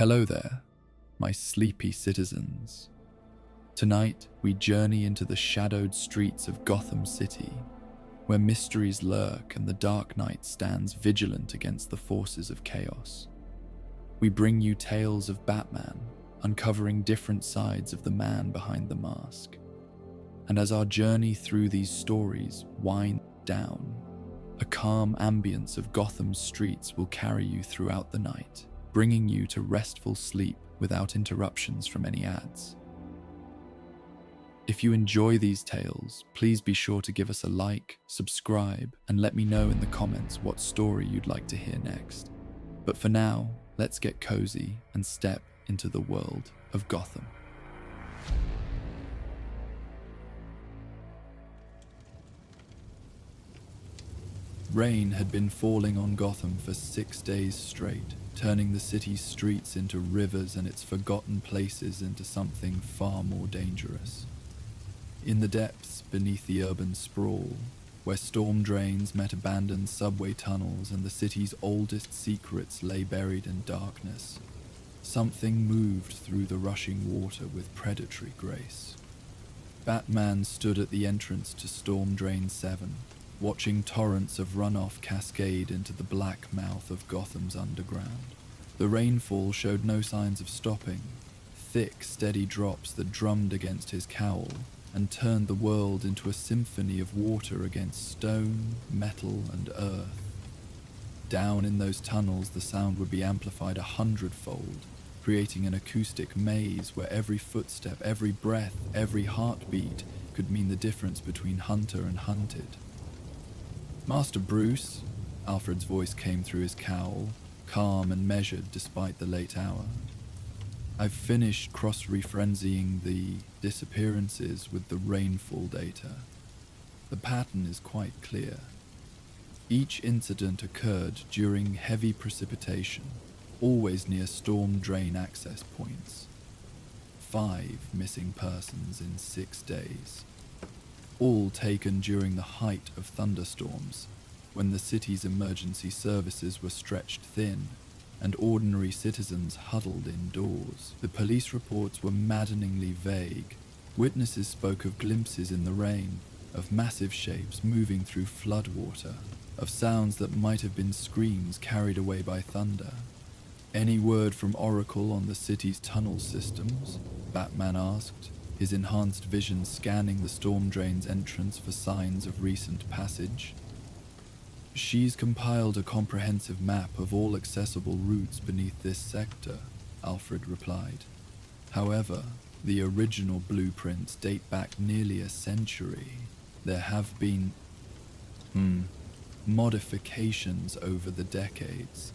Hello there, my sleepy citizens. Tonight, we journey into the shadowed streets of Gotham City, where mysteries lurk and the Dark Knight stands vigilant against the forces of chaos. We bring you tales of Batman, uncovering different sides of the man behind the mask. And as our journey through these stories winds down, a calm ambience of Gotham's streets will carry you throughout the night, bringing you to restful sleep without interruptions from any ads. If you enjoy these tales, please be sure to give us a like, subscribe, and let me know in the comments what story you'd like to hear next. But for now, let's get cozy and step into the world of Gotham. Rain had been falling on Gotham for 6 days straight, turning the city's streets into rivers and its forgotten places into something far more dangerous. In the depths beneath the urban sprawl, where storm drains met abandoned subway tunnels and the city's oldest secrets lay buried in darkness, something moved through the rushing water with predatory grace. Batman stood at the entrance to Storm Drain 7, watching torrents of runoff cascade into the black mouth of Gotham's underground. The rainfall showed no signs of stopping, thick, steady drops that drummed against his cowl and turned the world into a symphony of water against stone, metal, and earth. Down in those tunnels, the sound would be amplified 100-fold, creating an acoustic maze where every footstep, every breath, every heartbeat could mean the difference between hunter and hunted. "Master Bruce," Alfred's voice came through his cowl, calm and measured despite the late hour. "I've finished cross-referencing the disappearances with the rainfall data. The pattern is quite clear. Each incident occurred during heavy precipitation, always near storm drain access points. 5 missing persons in 6 days. All taken during the height of thunderstorms, when the city's emergency services were stretched thin and ordinary citizens huddled indoors. The police reports were maddeningly vague. Witnesses spoke of glimpses in the rain, of massive shapes moving through floodwater, of sounds that might have been screams carried away by thunder. Any word from Oracle on the city's tunnel systems? Batman asked, his enhanced vision scanning the storm drain's entrance for signs of recent passage. "She's compiled a comprehensive map of all accessible routes beneath this sector," Alfred replied. "However, the original blueprints date back nearly a century. There have been modifications over the decades,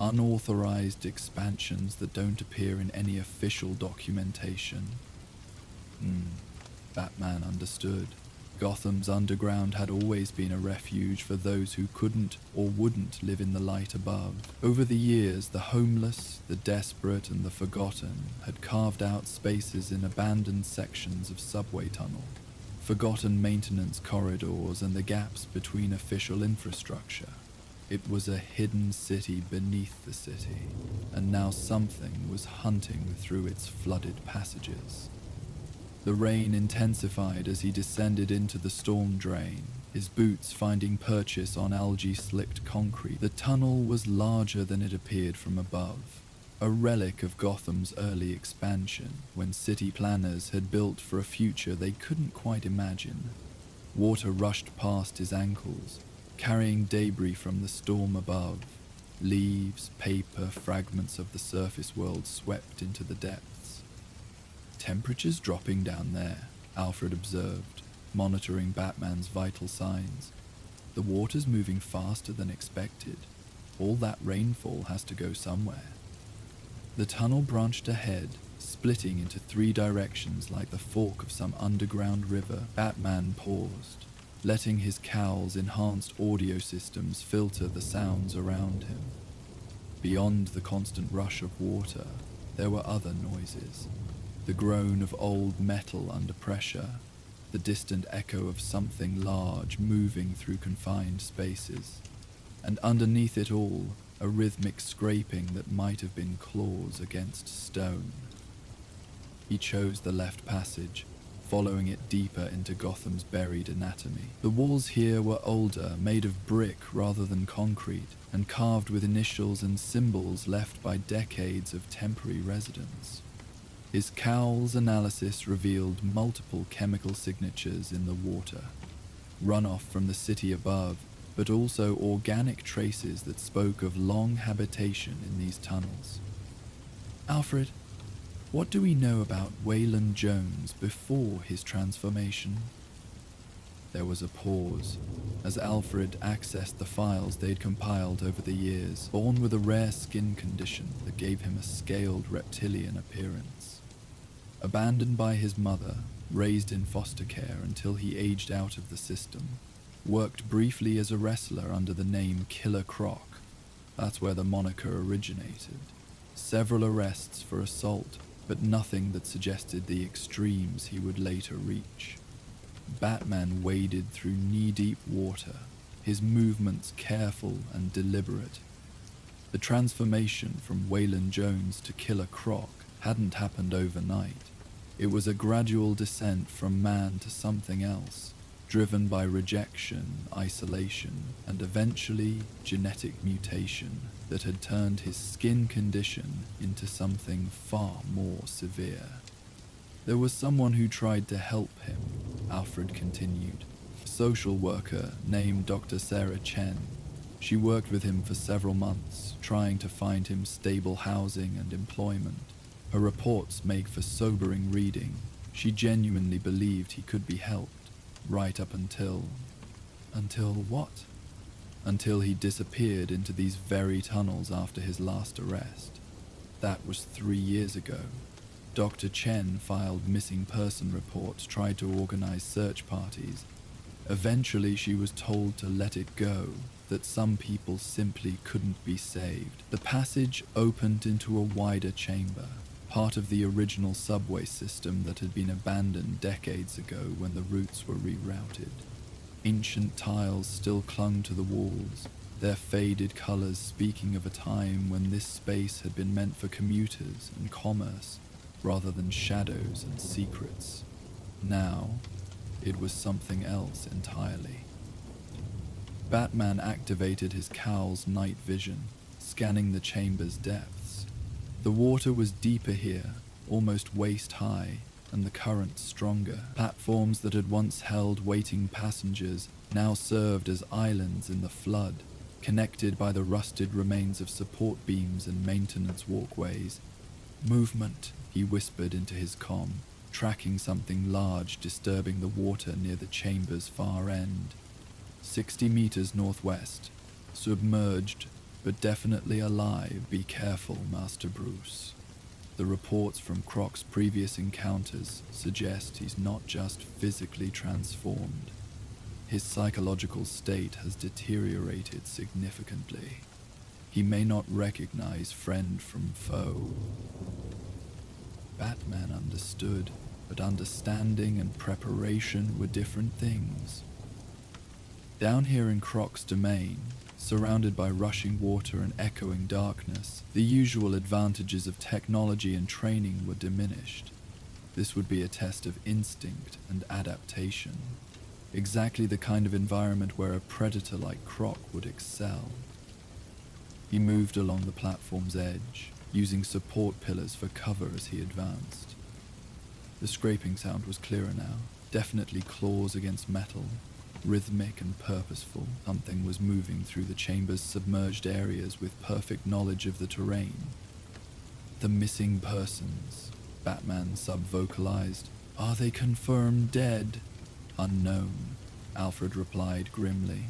unauthorized expansions that don't appear in any official documentation." Batman understood. Gotham's underground had always been a refuge for those who couldn't or wouldn't live in the light above. Over the years, the homeless, the desperate, and the forgotten had carved out spaces in abandoned sections of subway tunnel, forgotten maintenance corridors, and the gaps between official infrastructure. It was a hidden city beneath the city, and now something was hunting through its flooded passages. The rain intensified as he descended into the storm drain, his boots finding purchase on algae-slicked concrete. The tunnel was larger than it appeared from above, a relic of Gotham's early expansion, when city planners had built for a future they couldn't quite imagine. Water rushed past his ankles, carrying debris from the storm above. Leaves, paper, fragments of the surface world swept into the depths. "Temperatures dropping down there," Alfred observed, monitoring Batman's vital signs. "The water's moving faster than expected. All that rainfall has to go somewhere." The tunnel branched ahead, splitting into 3 directions like the fork of some underground river. Batman paused, letting his cowl's enhanced audio systems filter the sounds around him. Beyond the constant rush of water, there were other noises. The groan of old metal under pressure, the distant echo of something large moving through confined spaces. And underneath it all, a rhythmic scraping that might have been claws against stone. He chose the left passage, following it deeper into Gotham's buried anatomy. The walls here were older, made of brick rather than concrete, and carved with initials and symbols left by decades of temporary residence. His cowl's analysis revealed multiple chemical signatures in the water, runoff from the city above, but also organic traces that spoke of long habitation in these tunnels. Alfred, what do we know about Wayland Jones before his transformation? There was a pause as Alfred accessed the files they'd compiled over the years, born with a rare skin condition that gave him a scaled reptilian appearance. Abandoned by his mother, raised in foster care until he aged out of the system, worked briefly as a wrestler under the name Killer Croc. That's where the moniker originated. Several arrests for assault, but nothing that suggested the extremes he would later reach. Batman waded through knee-deep water, his movements careful and deliberate. The transformation from Wayland Jones to Killer Croc hadn't happened overnight. It was a gradual descent from man to something else, driven by rejection, isolation, and eventually genetic mutation that had turned his skin condition into something far more severe. There was someone who tried to help him, Alfred continued, a social worker named Dr. Sarah Chen. She worked with him for several months, trying to find him stable housing and employment. Her reports make for sobering reading. She genuinely believed he could be helped, right up until... Until what? Until he disappeared into these very tunnels after his last arrest. That was 3 years ago. Dr. Chen filed missing person reports, tried to organize search parties. Eventually she was told to let it go, that some people simply couldn't be saved. The passage opened into a wider chamber, part of the original subway system that had been abandoned decades ago when the routes were rerouted. Ancient tiles still clung to the walls, their faded colors speaking of a time when this space had been meant for commuters and commerce, rather than shadows and secrets. Now, it was something else entirely. Batman activated his cowl's night vision, scanning the chamber's depths. The water was deeper here, almost waist-high, and the current stronger. Platforms that had once held waiting passengers now served as islands in the flood, connected by the rusted remains of support beams and maintenance walkways. Movement, he whispered into his comm, tracking something large disturbing the water near the chamber's far end. 60 meters northwest. Submerged, but definitely alive. Be careful, Master Bruce. The reports from Croc's previous encounters suggest he's not just physically transformed. His psychological state has deteriorated significantly. He may not recognize friend from foe. Batman understood, but understanding and preparation were different things. Down here in Croc's domain, surrounded by rushing water and echoing darkness, the usual advantages of technology and training were diminished. This would be a test of instinct and adaptation, exactly the kind of environment where a predator like Croc would excel. He moved along the platform's edge, using support pillars for cover as he advanced. The scraping sound was clearer now, definitely claws against metal, rhythmic and purposeful. Something was moving through the chamber's submerged areas with perfect knowledge of the terrain. The missing persons, Batman sub-vocalized. Are they confirmed dead? Unknown, Alfred replied grimly.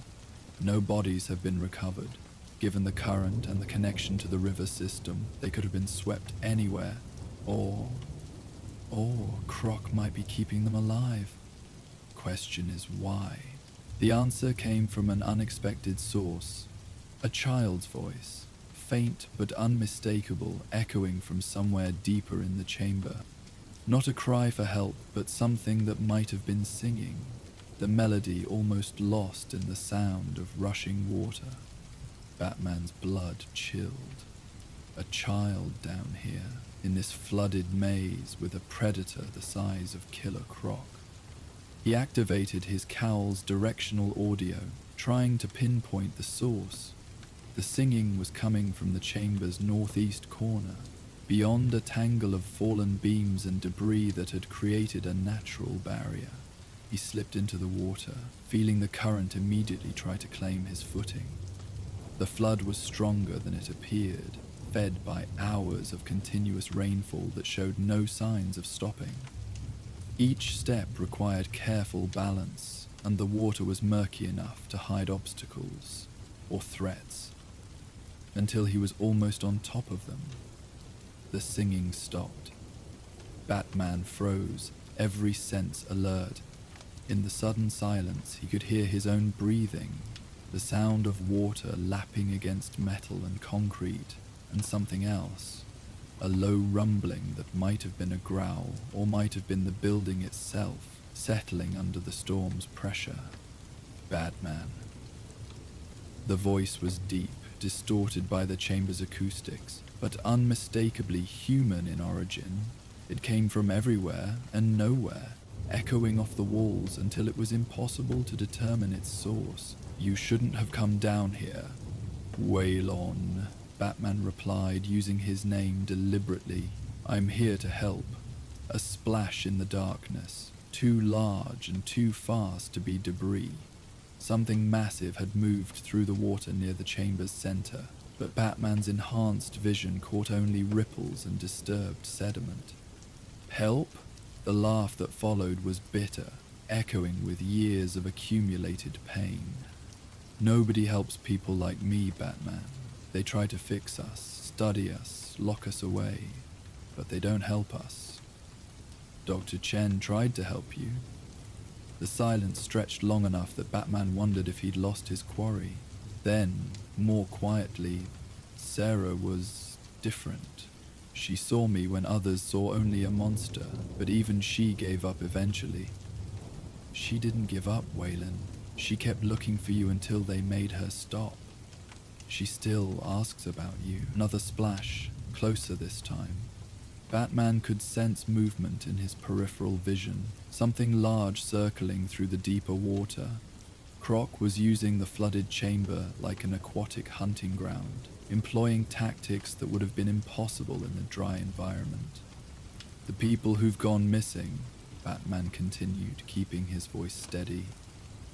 No bodies have been recovered. Given the current and the connection to the river system, they could have been swept anywhere. Or Croc might be keeping them alive. Question is why? The answer came from an unexpected source. A child's voice, faint but unmistakable, echoing from somewhere deeper in the chamber. Not a cry for help, but something that might have been singing, the melody almost lost in the sound of rushing water. Batman's blood chilled. A child down here, in this flooded maze with a predator the size of Killer Croc. He activated his cowl's directional audio, trying to pinpoint the source. The singing was coming from the chamber's northeast corner, beyond a tangle of fallen beams and debris that had created a natural barrier. He slipped into the water, feeling the current immediately try to claim his footing. The flood was stronger than it appeared, fed by hours of continuous rainfall that showed no signs of stopping. Each step required careful balance, and the water was murky enough to hide obstacles or threats, until he was almost on top of them. The singing stopped. Batman froze, every sense alert. In the sudden silence, he could hear his own breathing, the sound of water lapping against metal and concrete, and something else, a low rumbling that might have been a growl or might have been the building itself settling under the storm's pressure. Batman. The voice was deep, distorted by the chamber's acoustics, but unmistakably human in origin. It came from everywhere and nowhere, echoing off the walls until it was impossible to determine its source. "You shouldn't have come down here, Waylon," Batman replied, using his name deliberately. "I'm here to help." A splash in the darkness, too large and too fast to be debris. Something massive had moved through the water near the chamber's center, but Batman's enhanced vision caught only ripples and disturbed sediment. "Help?" The laugh that followed was bitter, echoing with years of accumulated pain. "Nobody helps people like me, Batman. They try to fix us, study us, lock us away, but they don't help us. Dr. Chen tried to help you." The silence stretched long enough that Batman wondered if he'd lost his quarry. Then, more quietly, "Sarah was different. She saw me when others saw only a monster, but even she gave up eventually." "She didn't give up, Waylon. She kept looking for you until they made her stop. She still asks about you." Another splash, closer this time. Batman could sense movement in his peripheral vision, something large circling through the deeper water. Croc was using the flooded chamber like an aquatic hunting ground, employing tactics that would have been impossible in a dry environment. "The people who've gone missing," Batman continued, keeping his voice steady.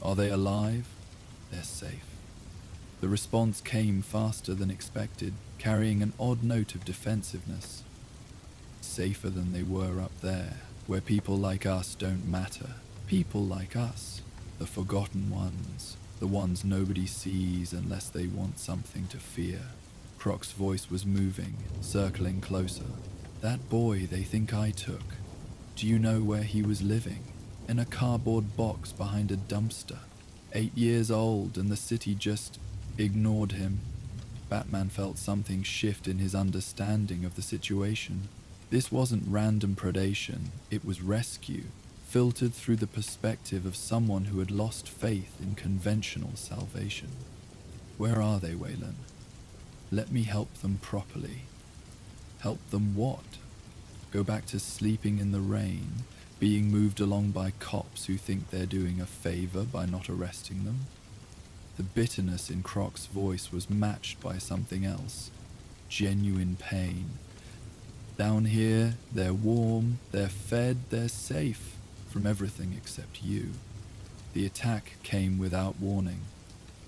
"Are they alive? They're safe." The response came faster than expected, carrying an odd note of defensiveness. "Safer than they were up there, where people like us don't matter. People like us, the forgotten ones, the ones nobody sees unless they want something to fear." Croc's voice was moving, circling closer. "That boy they think I took. Do you know where he was living? In a cardboard box behind a dumpster. 8 years old, and the city just ignored him." Batman felt something shift in his understanding of the situation. This wasn't random predation, it was rescue, filtered through the perspective of someone who had lost faith in conventional salvation. "Where are they, Waylon? Let me help them properly." "Help them what? Go back to sleeping in the rain, being moved along by cops who think they're doing a favor by not arresting them?" The bitterness in Croc's voice was matched by something else, genuine pain. "Down here, they're warm, they're fed, they're safe from everything except you." The attack came without warning,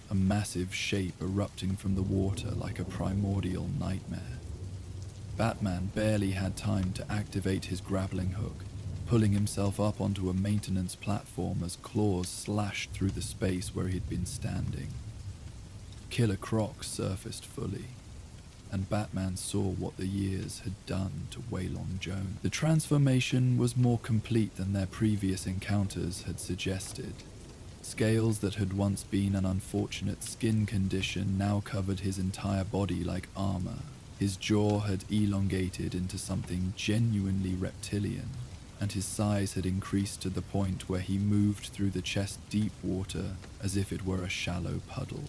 a massive shape erupting from the water like a primordial nightmare. Batman barely had time to activate his grappling hook, pulling himself up onto a maintenance platform as claws slashed through the space where he'd been standing. Killer Croc surfaced fully, and Batman saw what the years had done to Waylon Jones. The transformation was more complete than their previous encounters had suggested. Scales that had once been an unfortunate skin condition now covered his entire body like armor. His jaw had elongated into something genuinely reptilian, and his size had increased to the point where he moved through the chest-deep water as if it were a shallow puddle.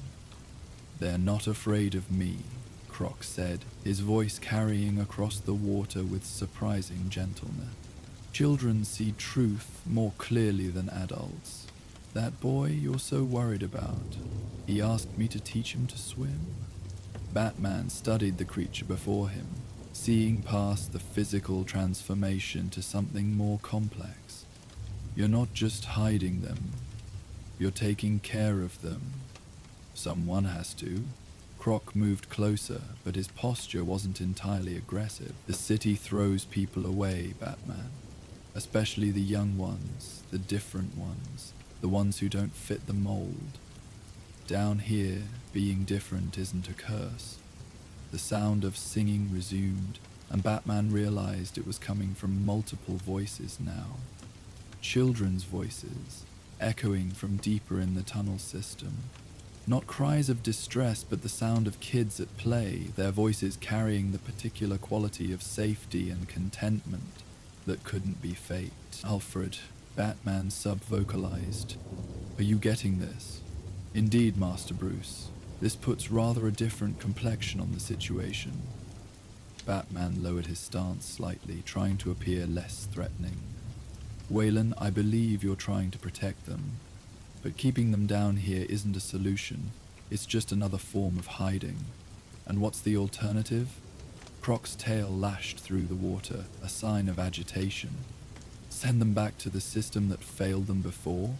"They're not afraid of me," Croc said, his voice carrying across the water with surprising gentleness. "Children see truth more clearly than adults. That boy you're so worried about, he asked me to teach him to swim." Batman studied the creature before him, seeing past the physical transformation to something more complex. "You're not just hiding them, you're taking care of them. Someone has to." Croc moved closer, but his posture wasn't entirely aggressive. "The city throws people away, Batman. Especially the young ones, the different ones, the ones who don't fit the mold. Down here, being different isn't a curse." The sound of singing resumed, and Batman realized it was coming from multiple voices now. Children's voices, echoing from deeper in the tunnel system. Not cries of distress, but the sound of kids at play, their voices carrying the particular quality of safety and contentment that couldn't be faked. "Alfred," Batman sub-vocalized. "Are you getting this?" "Indeed, Master Bruce. This puts rather a different complexion on the situation." Batman lowered his stance slightly, trying to appear less threatening. "Waylon, I believe you're trying to protect them, but keeping them down here isn't a solution. It's just another form of hiding. And what's the alternative?" Croc's tail lashed through the water, a sign of agitation. "Send them back to the system that failed them before?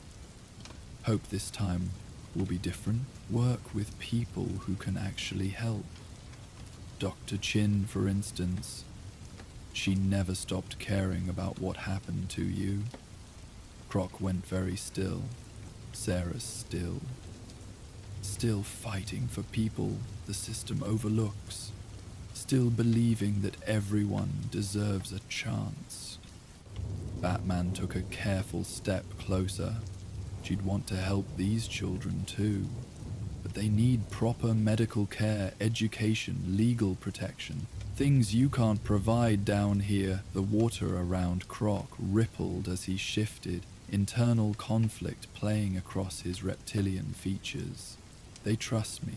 Hope this time will be different. Work with people who can actually help. Dr. Chin, for instance. She never stopped caring about what happened to you." Croc went very still. Sarah's still. Still fighting for people the system overlooks. Still believing that everyone deserves a chance. Batman took a careful step closer. She'd want to help these children too. But they need proper medical care, education, legal protection. Things you can't provide down here. The water around Croc rippled as he shifted, internal conflict playing across his reptilian features. "They trust me.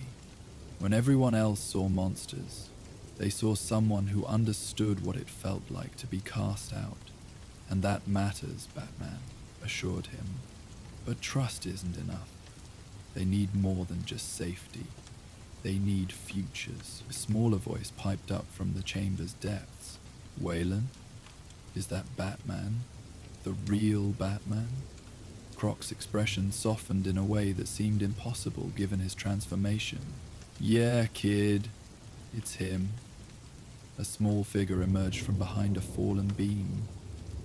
When everyone else saw monsters, they saw someone who understood what it felt like to be cast out. And that matters," Batman assured him. "But trust isn't enough. They need more than just safety. They need futures." A smaller voice piped up from the chamber's depths. "Waylon? Is that Batman? The real Batman?" Croc's expression softened in a way that seemed impossible given his transformation. "Yeah, kid. It's him." A small figure emerged from behind a fallen beam.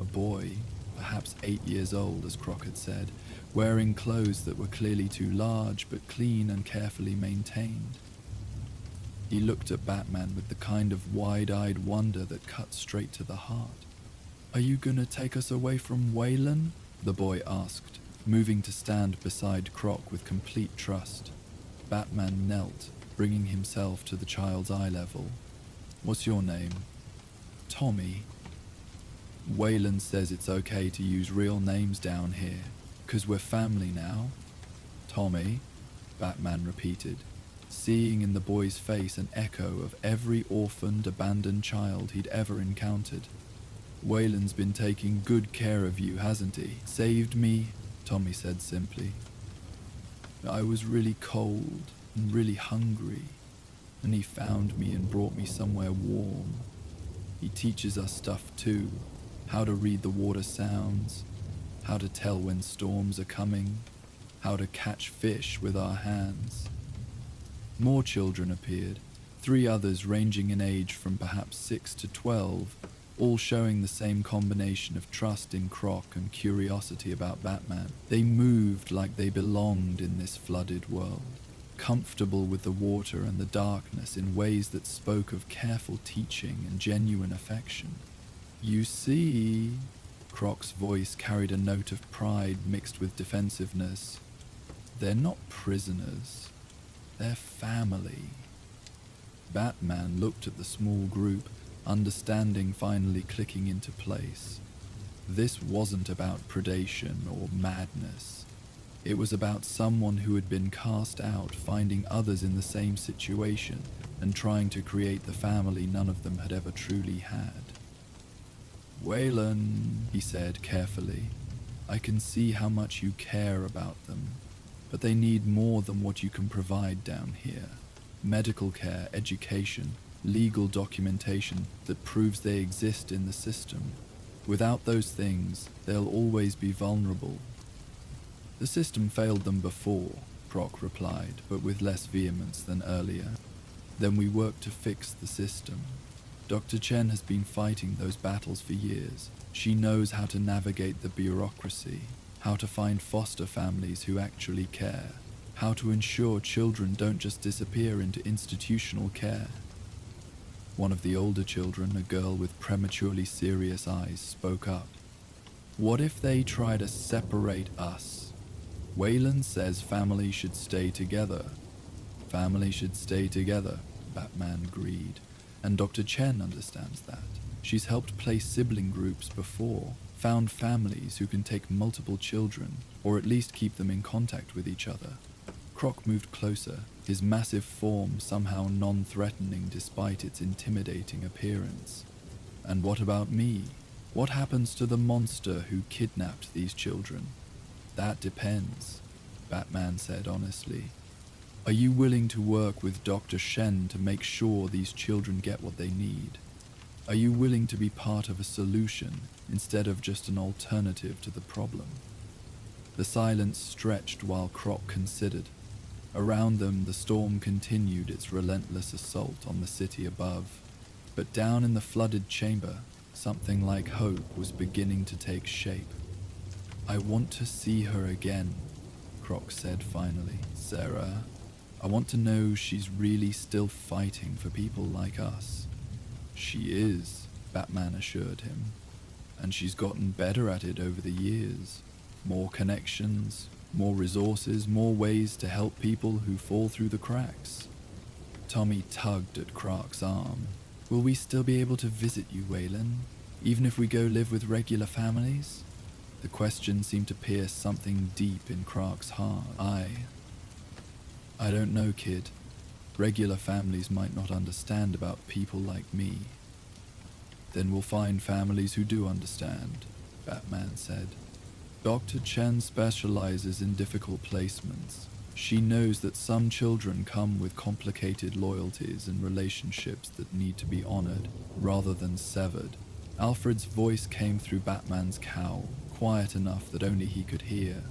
A boy, perhaps 8 years old, as Croc had said, wearing clothes that were clearly too large but clean and carefully maintained. He looked at Batman with the kind of wide-eyed wonder that cut straight to the heart. "Are you gonna take us away from Waylon?" the boy asked, moving to stand beside Croc with complete trust. Batman knelt, bringing himself to the child's eye level. "What's your name?" "Tommy." "Waylon says it's okay to use real names down here, 'cause we're family now." "Tommy," Batman repeated, seeing in the boy's face an echo of every orphaned, abandoned child he'd ever encountered. "Waylon's been taking good care of you, hasn't he?" "Saved me," Tommy said simply. "I was really cold and really hungry, and he found me and brought me somewhere warm. He teaches us stuff too, how to read the water sounds, how to tell when storms are coming, how to catch fish with our hands." More children appeared, 3 others ranging in age from perhaps 6 to 12, all showing the same combination of trust in Croc and curiosity about Batman. They moved like they belonged in this flooded world, comfortable with the water and the darkness in ways that spoke of careful teaching and genuine affection. "You see," Croc's voice carried a note of pride mixed with defensiveness, "they're not prisoners. They're family." Batman looked at the small group, understanding finally clicking into place. This wasn't about predation or madness. It was about someone who had been cast out finding others in the same situation and trying to create the family none of them had ever truly had. "Waylon," he said carefully, "I can see how much you care about them, but they need more than what you can provide down here. Medical care, education, legal documentation that proves they exist in the system. Without those things, they'll always be vulnerable." "The system failed them before," Croc replied, but with less vehemence than earlier. "Then we worked to fix the system. Dr. Chen has been fighting those battles for years. She knows how to navigate the bureaucracy, how to find foster families who actually care, how to ensure children don't just disappear into institutional care." One of the older children, a girl with prematurely serious eyes, spoke up. "What if they try to separate us? Wayland says family should stay together." "Family should stay together," Batman agreed. "And Dr. Chen understands that. She's helped place sibling groups before, found families who can take multiple children, or at least keep them in contact with each other." Croc moved closer, his massive form somehow non-threatening despite its intimidating appearance. "And what about me? What happens to the monster who kidnapped these children?" "That depends," Batman said honestly. "Are you willing to work with Dr. Shen to make sure these children get what they need? Are you willing to be part of a solution instead of just an alternative to the problem?" The silence stretched while Croc considered. Around them, the storm continued its relentless assault on the city above. But down in the flooded chamber, something like hope was beginning to take shape. "I want to see her again," Croc said finally. "Sarah, I want to know she's really still fighting for people like us." "She is," Batman assured him. "And she's gotten better at it over the years. More connections, more resources, more ways to help people who fall through the cracks." Tommy tugged at Croc's arm. "Will we still be able to visit you, Waylon, even if we go live with regular families?" The question seemed to pierce something deep in Croc's heart. I don't know, kid. Regular families might not understand about people like me." "Then we'll find families who do understand," Batman said. "Dr. Chen specializes in difficult placements. She knows that some children come with complicated loyalties and relationships that need to be honored rather than severed." Alfred's voice came through Batman's cowl, quiet enough that only he could hear.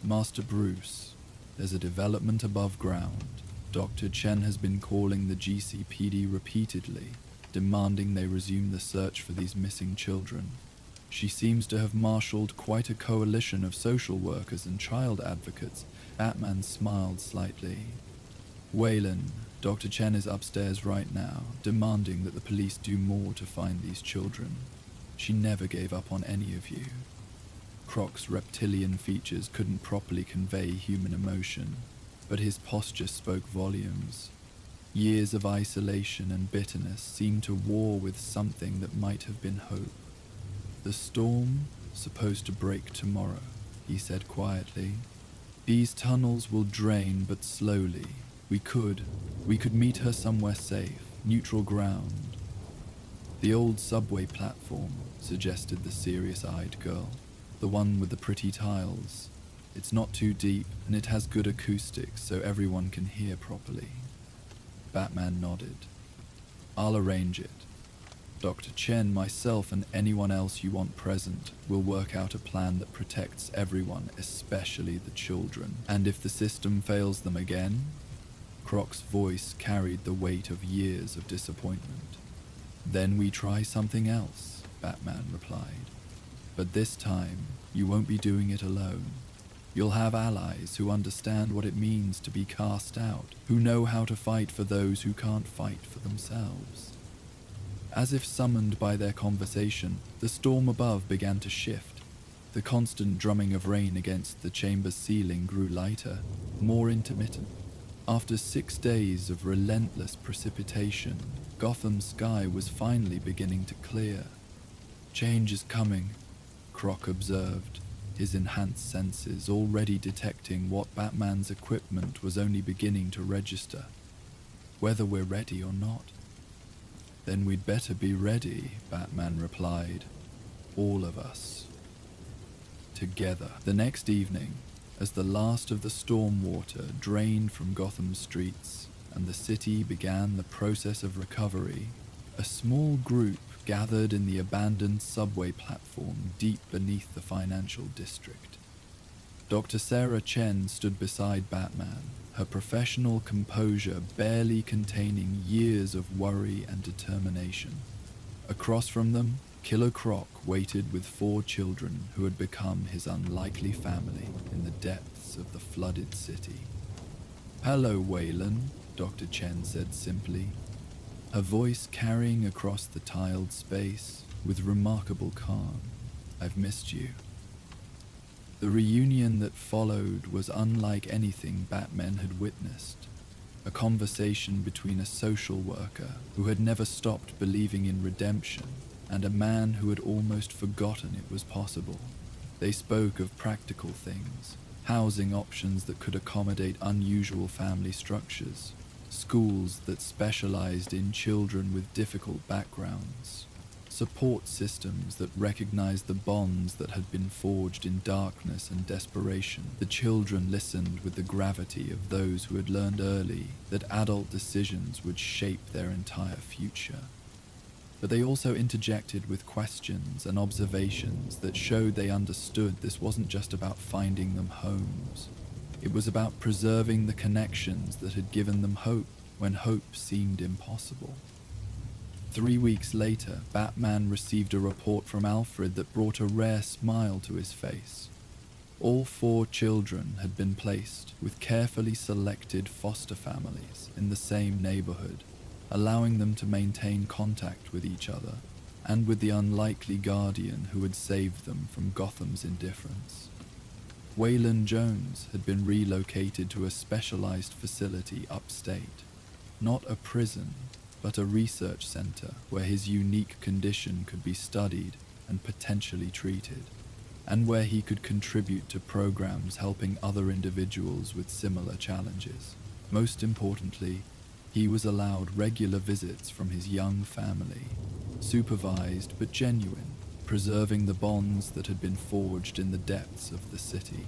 "Master Bruce, there's a development above ground. Dr. Chen has been calling the GCPD repeatedly, demanding they resume the search for these missing children. She seems to have marshaled quite a coalition of social workers and child advocates." Batman smiled slightly. "Waylon, Dr. Chen is upstairs right now, demanding that the police do more to find these children. She never gave up on any of you." Croc's reptilian features couldn't properly convey human emotion, but his posture spoke volumes. Years of isolation and bitterness seemed to war with something that might have been hope. "The storm, supposed to break tomorrow," he said quietly. "These tunnels will drain, but slowly. We could meet her somewhere safe, neutral ground." "The old subway platform," suggested the serious-eyed girl. "The one with the pretty tiles. It's not too deep, and it has good acoustics so everyone can hear properly." Batman nodded. "I'll arrange it. Dr. Chen, myself, and anyone else you want present will work out a plan that protects everyone, especially the children. And if the system fails them again?" Croc's voice carried the weight of years of disappointment. "Then we try something else," Batman replied. "But this time, you won't be doing it alone. You'll have allies who understand what it means to be cast out, who know how to fight for those who can't fight for themselves." As if summoned by their conversation, the storm above began to shift. The constant drumming of rain against the chamber's ceiling grew lighter, more intermittent. After 6 days of relentless precipitation, Gotham's sky was finally beginning to clear. "Change is coming," Croc observed. his enhanced senses already detecting what Batman's equipment was only beginning to register, whether we're ready or not. Then we'd better be ready, Batman replied. All of us. Together. The next evening, as the last of the storm water drained from Gotham's streets and the city began the process of recovery, a small group gathered in the abandoned subway platform deep beneath the financial district. Dr. Sarah Chen stood beside Batman, her professional composure barely containing years of worry and determination. Across from them, Killer Croc waited with 4 children who had become his unlikely family in the depths of the flooded city. "Hello, Waylon," Dr. Chen said simply, her voice carrying across the tiled space with remarkable calm. "I've missed you." The reunion that followed was unlike anything Batman had witnessed. A conversation between a social worker who had never stopped believing in redemption and a man who had almost forgotten it was possible. They spoke of practical things, housing options that could accommodate unusual family structures, schools that specialized in children with difficult backgrounds, support systems that recognized the bonds that had been forged in darkness and desperation. The children listened with the gravity of those who had learned early that adult decisions would shape their entire future. But they also interjected with questions and observations that showed they understood this wasn't just about finding them homes. It was about preserving the connections that had given them hope when hope seemed impossible. 3 weeks later, Batman received a report from Alfred that brought a rare smile to his face. All 4 children had been placed with carefully selected foster families in the same neighborhood, allowing them to maintain contact with each other and with the unlikely guardian who had saved them from Gotham's indifference. Waylon Jones had been relocated to a specialized facility upstate, not a prison, but a research center where his unique condition could be studied and potentially treated, and where he could contribute to programs helping other individuals with similar challenges. Most importantly, he was allowed regular visits from his young family, supervised but genuine, preserving the bonds that had been forged in the depths of the city.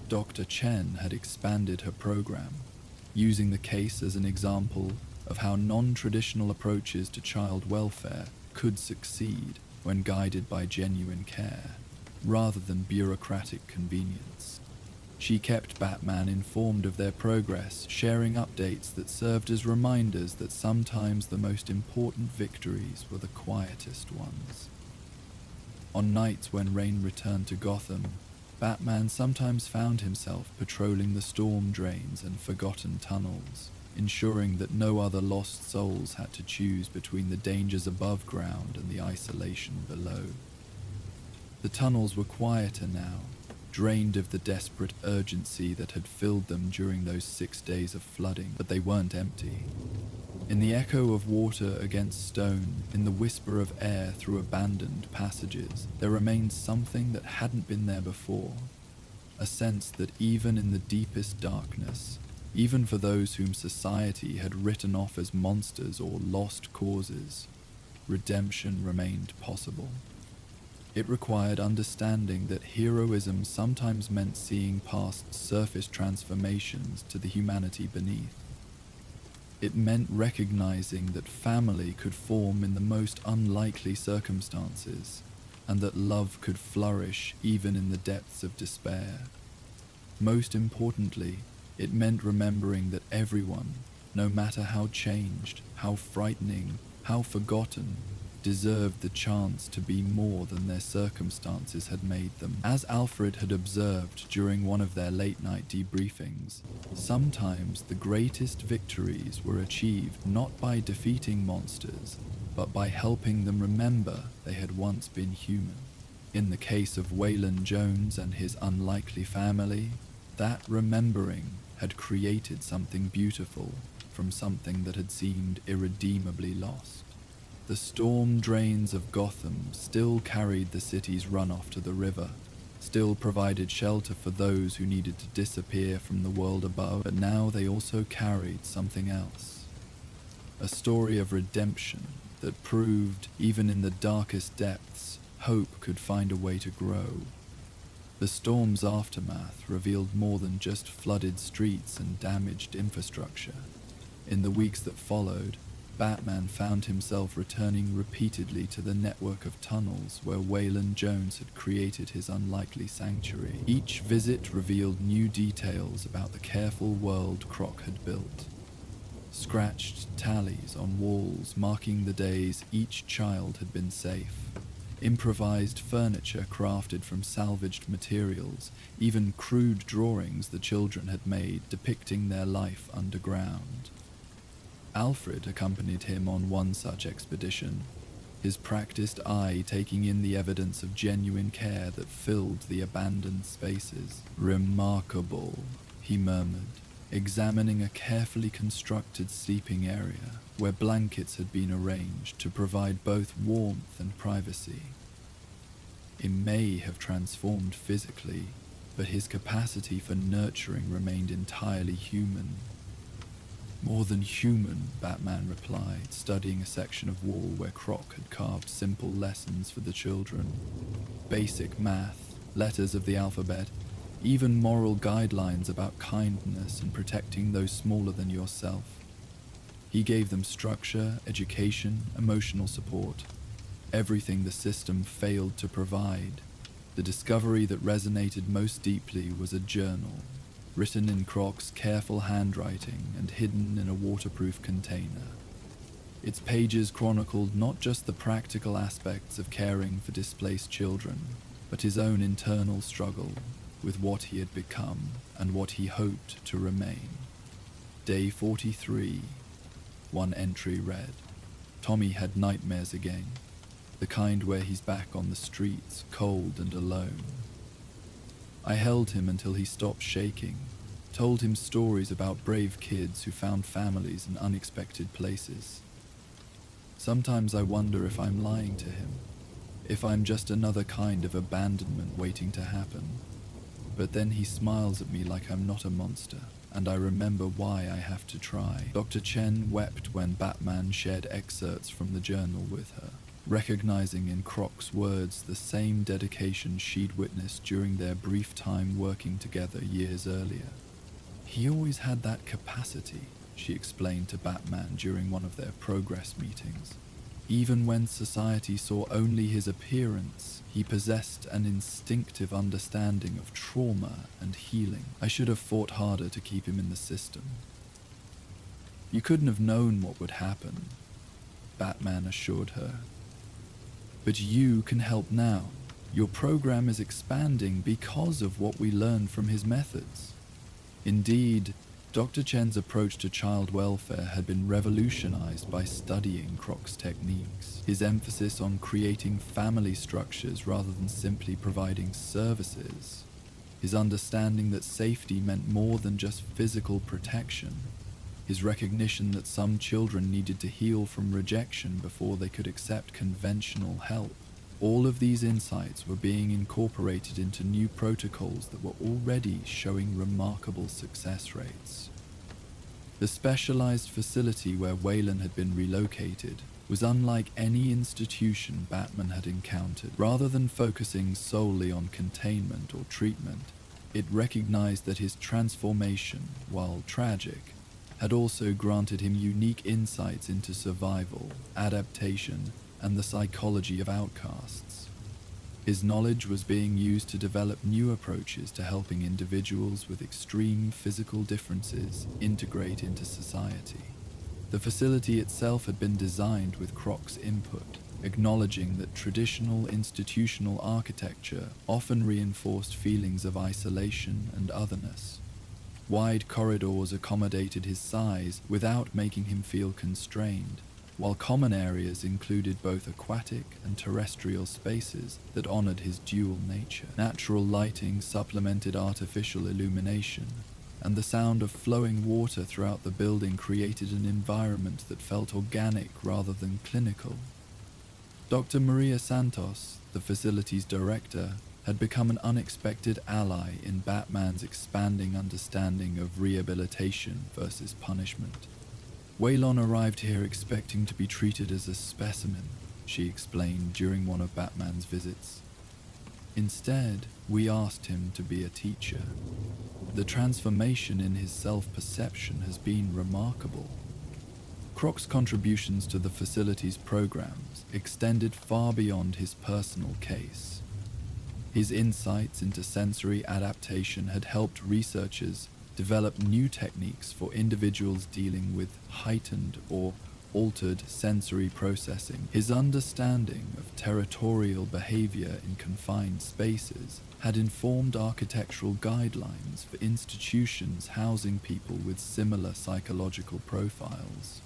Dr. Chen had expanded her program, using the case as an example of how non-traditional approaches to child welfare could succeed when guided by genuine care, rather than bureaucratic convenience. She kept Batman informed of their progress, sharing updates that served as reminders that sometimes the most important victories were the quietest ones. On nights when rain returned to Gotham, Batman sometimes found himself patrolling the storm drains and forgotten tunnels, ensuring that no other lost souls had to choose between the dangers above ground and the isolation below. The tunnels were quieter now, drained of the desperate urgency that had filled them during those 6 days of flooding, but they weren't empty. In the echo of water against stone, in the whisper of air through abandoned passages, there remained something that hadn't been there before, a sense that even in the deepest darkness, even for those whom society had written off as monsters or lost causes, redemption remained possible. It required understanding that heroism sometimes meant seeing past surface transformations to the humanity beneath. It meant recognizing that family could form in the most unlikely circumstances, and that love could flourish even in the depths of despair. Most importantly, it meant remembering that everyone, no matter how changed, how frightening, how forgotten, deserved the chance to be more than their circumstances had made them. As Alfred had observed during one of their late-night debriefings, sometimes the greatest victories were achieved not by defeating monsters, but by helping them remember they had once been human. In the case of Waylon Jones and his unlikely family, that remembering had created something beautiful from something that had seemed irredeemably lost. The storm drains of Gotham still carried the city's runoff to the river, still provided shelter for those who needed to disappear from the world above, but now they also carried something else. A story of redemption that proved, even in the darkest depths, hope could find a way to grow. The storm's aftermath revealed more than just flooded streets and damaged infrastructure. In the weeks that followed, Batman found himself returning repeatedly to the network of tunnels where Waylon Jones had created his unlikely sanctuary. Each visit revealed new details about the careful world Croc had built. Scratched tallies on walls marking the days each child had been safe. Improvised furniture crafted from salvaged materials, even crude drawings the children had made depicting their life underground. Alfred accompanied him on one such expedition, his practiced eye taking in the evidence of genuine care that filled the abandoned spaces. "Remarkable," he murmured, examining a carefully constructed sleeping area where blankets had been arranged to provide both warmth and privacy. It may have transformed physically, but his capacity for nurturing remained entirely human. "More than human," Batman replied, studying a section of wall where Croc had carved simple lessons for the children. Basic math, letters of the alphabet, even moral guidelines about kindness and protecting those smaller than yourself. He gave them structure, education, emotional support, everything the system failed to provide. The discovery that resonated most deeply was a journal, written in Croc's careful handwriting and hidden in a waterproof container. Its pages chronicled not just the practical aspects of caring for displaced children, but his own internal struggle with what he had become and what he hoped to remain. Day 43, one entry read, "Tommy had nightmares again, the kind where he's back on the streets, cold and alone." I held him until he stopped shaking, told him stories about brave kids who found families in unexpected places. Sometimes I wonder if I'm lying to him, if I'm just another kind of abandonment waiting to happen. But then he smiles at me like I'm not a monster, and I remember why I have to try. Dr. Chen wept when Batman shared excerpts from the journal with her, recognizing in Croc's words the same dedication she'd witnessed during their brief time working together years earlier. "He always had that capacity," she explained to Batman during one of their progress meetings. "Even when society saw only his appearance, he possessed an instinctive understanding of trauma and healing. I should have fought harder to keep him in the system." "You couldn't have known what would happen," Batman assured her. "But you can help now. Your program is expanding because of what we learned from his methods." Indeed, Dr. Chen's approach to child welfare had been revolutionized by studying Croc's techniques. His emphasis on creating family structures rather than simply providing services. His understanding that safety meant more than just physical protection. His recognition that some children needed to heal from rejection before they could accept conventional help. All of these insights were being incorporated into new protocols that were already showing remarkable success rates. The specialized facility where Waylon had been relocated was unlike any institution Batman had encountered. Rather than focusing solely on containment or treatment, it recognized that his transformation, while tragic, had also granted him unique insights into survival, adaptation, and the psychology of outcasts. His knowledge was being used to develop new approaches to helping individuals with extreme physical differences integrate into society. The facility itself had been designed with Croc's input, acknowledging that traditional institutional architecture often reinforced feelings of isolation and otherness. Wide corridors accommodated his size without making him feel constrained, while common areas included both aquatic and terrestrial spaces that honored his dual nature. Natural lighting supplemented artificial illumination, and the sound of flowing water throughout the building created an environment that felt organic rather than clinical. Dr. Maria Santos, the facility's director, had become an unexpected ally in Batman's expanding understanding of rehabilitation versus punishment. Waylon arrived here expecting to be treated as a specimen, she explained during one of Batman's visits. Instead, we asked him to be a teacher. The transformation in his self-perception has been remarkable. Croc's contributions to the facility's programs extended far beyond his personal case. His insights into sensory adaptation had helped researchers develop new techniques for individuals dealing with heightened or altered sensory processing. His understanding of territorial behavior in confined spaces had informed architectural guidelines for institutions housing people with similar psychological profiles.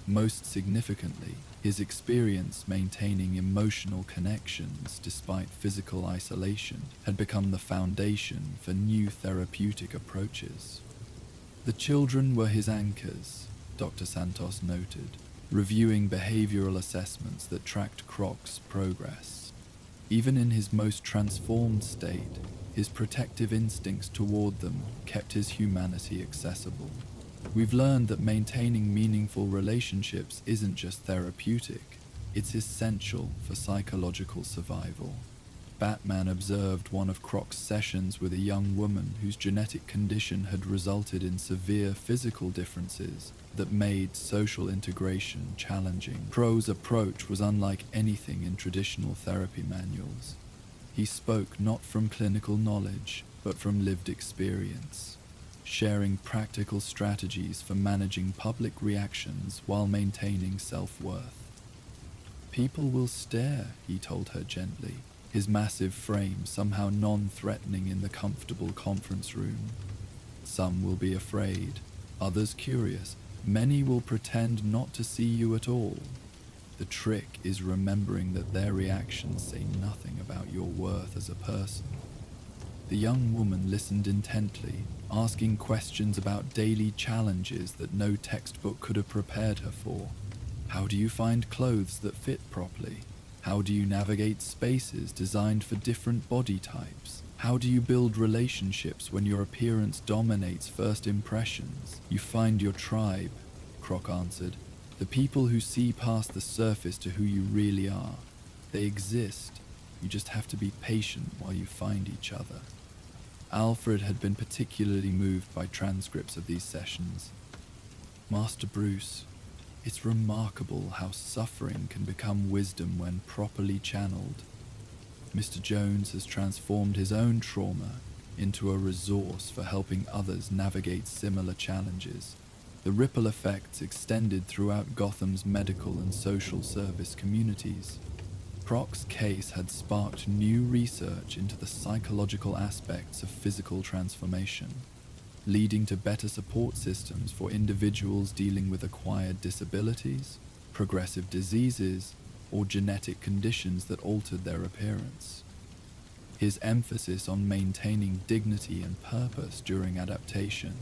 Most significantly, his experience maintaining emotional connections despite physical isolation had become the foundation for new therapeutic approaches. The children were his anchors, Dr. Santos noted, reviewing behavioral assessments that tracked Croc's progress. Even in his most transformed state, his protective instincts toward them kept his humanity accessible. We've learned that maintaining meaningful relationships isn't just therapeutic, it's essential for psychological survival. Batman observed one of Croc's sessions with a young woman whose genetic condition had resulted in severe physical differences that made social integration challenging. Crow's approach was unlike anything in traditional therapy manuals. He spoke not from clinical knowledge, but from lived experience, sharing practical strategies for managing public reactions while maintaining self-worth. "People will stare," he told her gently, his massive frame somehow non-threatening in the comfortable conference room. "Some will be afraid, others curious, many will pretend not to see you at all. The trick is remembering that their reactions say nothing about your worth as a person." The young woman listened intently, asking questions about daily challenges that no textbook could have prepared her for. How do you find clothes that fit properly? How do you navigate spaces designed for different body types? How do you build relationships when your appearance dominates first impressions? "You find your tribe," Croc answered. "The people who see past the surface to who you really are. They exist. You just have to be patient while you find each other." Alfred had been particularly moved by transcripts of these sessions. "Master Bruce, it's remarkable how suffering can become wisdom when properly channeled. Mr. Jones has transformed his own trauma into a resource for helping others navigate similar challenges. The ripple effects extended throughout Gotham's medical and social service communities. Croc's case had sparked new research into the psychological aspects of physical transformation, leading to better support systems for individuals dealing with acquired disabilities, progressive diseases, or genetic conditions that altered their appearance. His emphasis on maintaining dignity and purpose during adaptation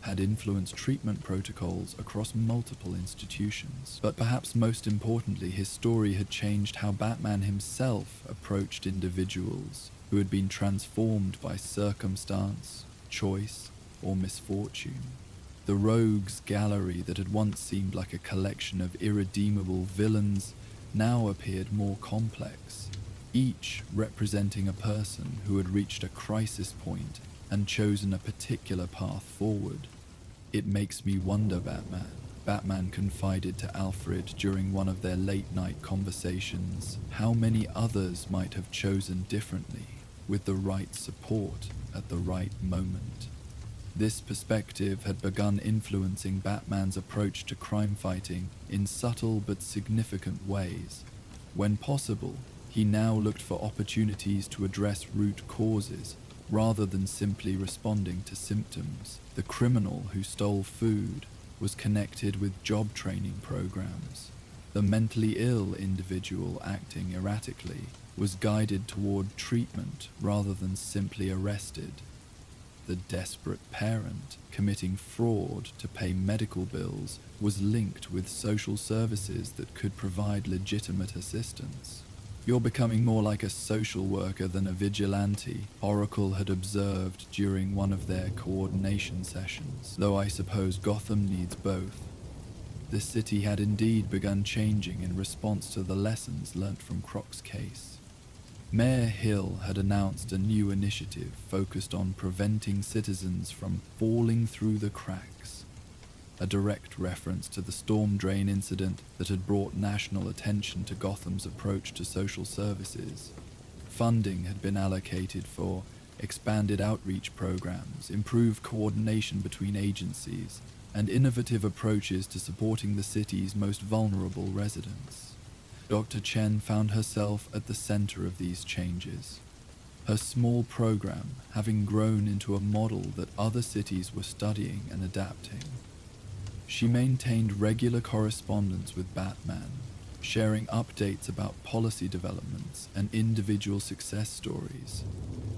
had influenced treatment protocols across multiple institutions. But perhaps most importantly, his story had changed how Batman himself approached individuals who had been transformed by circumstance, choice, or misfortune. The rogues gallery that had once seemed like a collection of irredeemable villains now appeared more complex, each representing a person who had reached a crisis point and chosen a particular path forward. "It makes me wonder, Batman confided to Alfred during one of their late-night conversations, how many others might have chosen differently, with the right support at the right moment." This perspective had begun influencing Batman's approach to crime fighting in subtle but significant ways. When possible, he now looked for opportunities to address root causes, rather than simply responding to symptoms. The criminal who stole food was connected with job training programs. The mentally ill individual acting erratically was guided toward treatment rather than simply arrested. The desperate parent committing fraud to pay medical bills was linked with social services that could provide legitimate assistance. "You're becoming more like a social worker than a vigilante," Oracle had observed during one of their coordination sessions, though I suppose Gotham needs both. The city had indeed begun changing in response to the lessons learnt from Croc's case. Mayor Hill had announced a new initiative focused on preventing citizens from falling through the cracks, a direct reference to the storm drain incident that had brought national attention to Gotham's approach to social services. Funding had been allocated for expanded outreach programs, improved coordination between agencies, and innovative approaches to supporting the city's most vulnerable residents. Dr. Chen found herself at the center of these changes, her small program having grown into a model that other cities were studying and adapting. She maintained regular correspondence with Batman, sharing updates about policy developments and individual success stories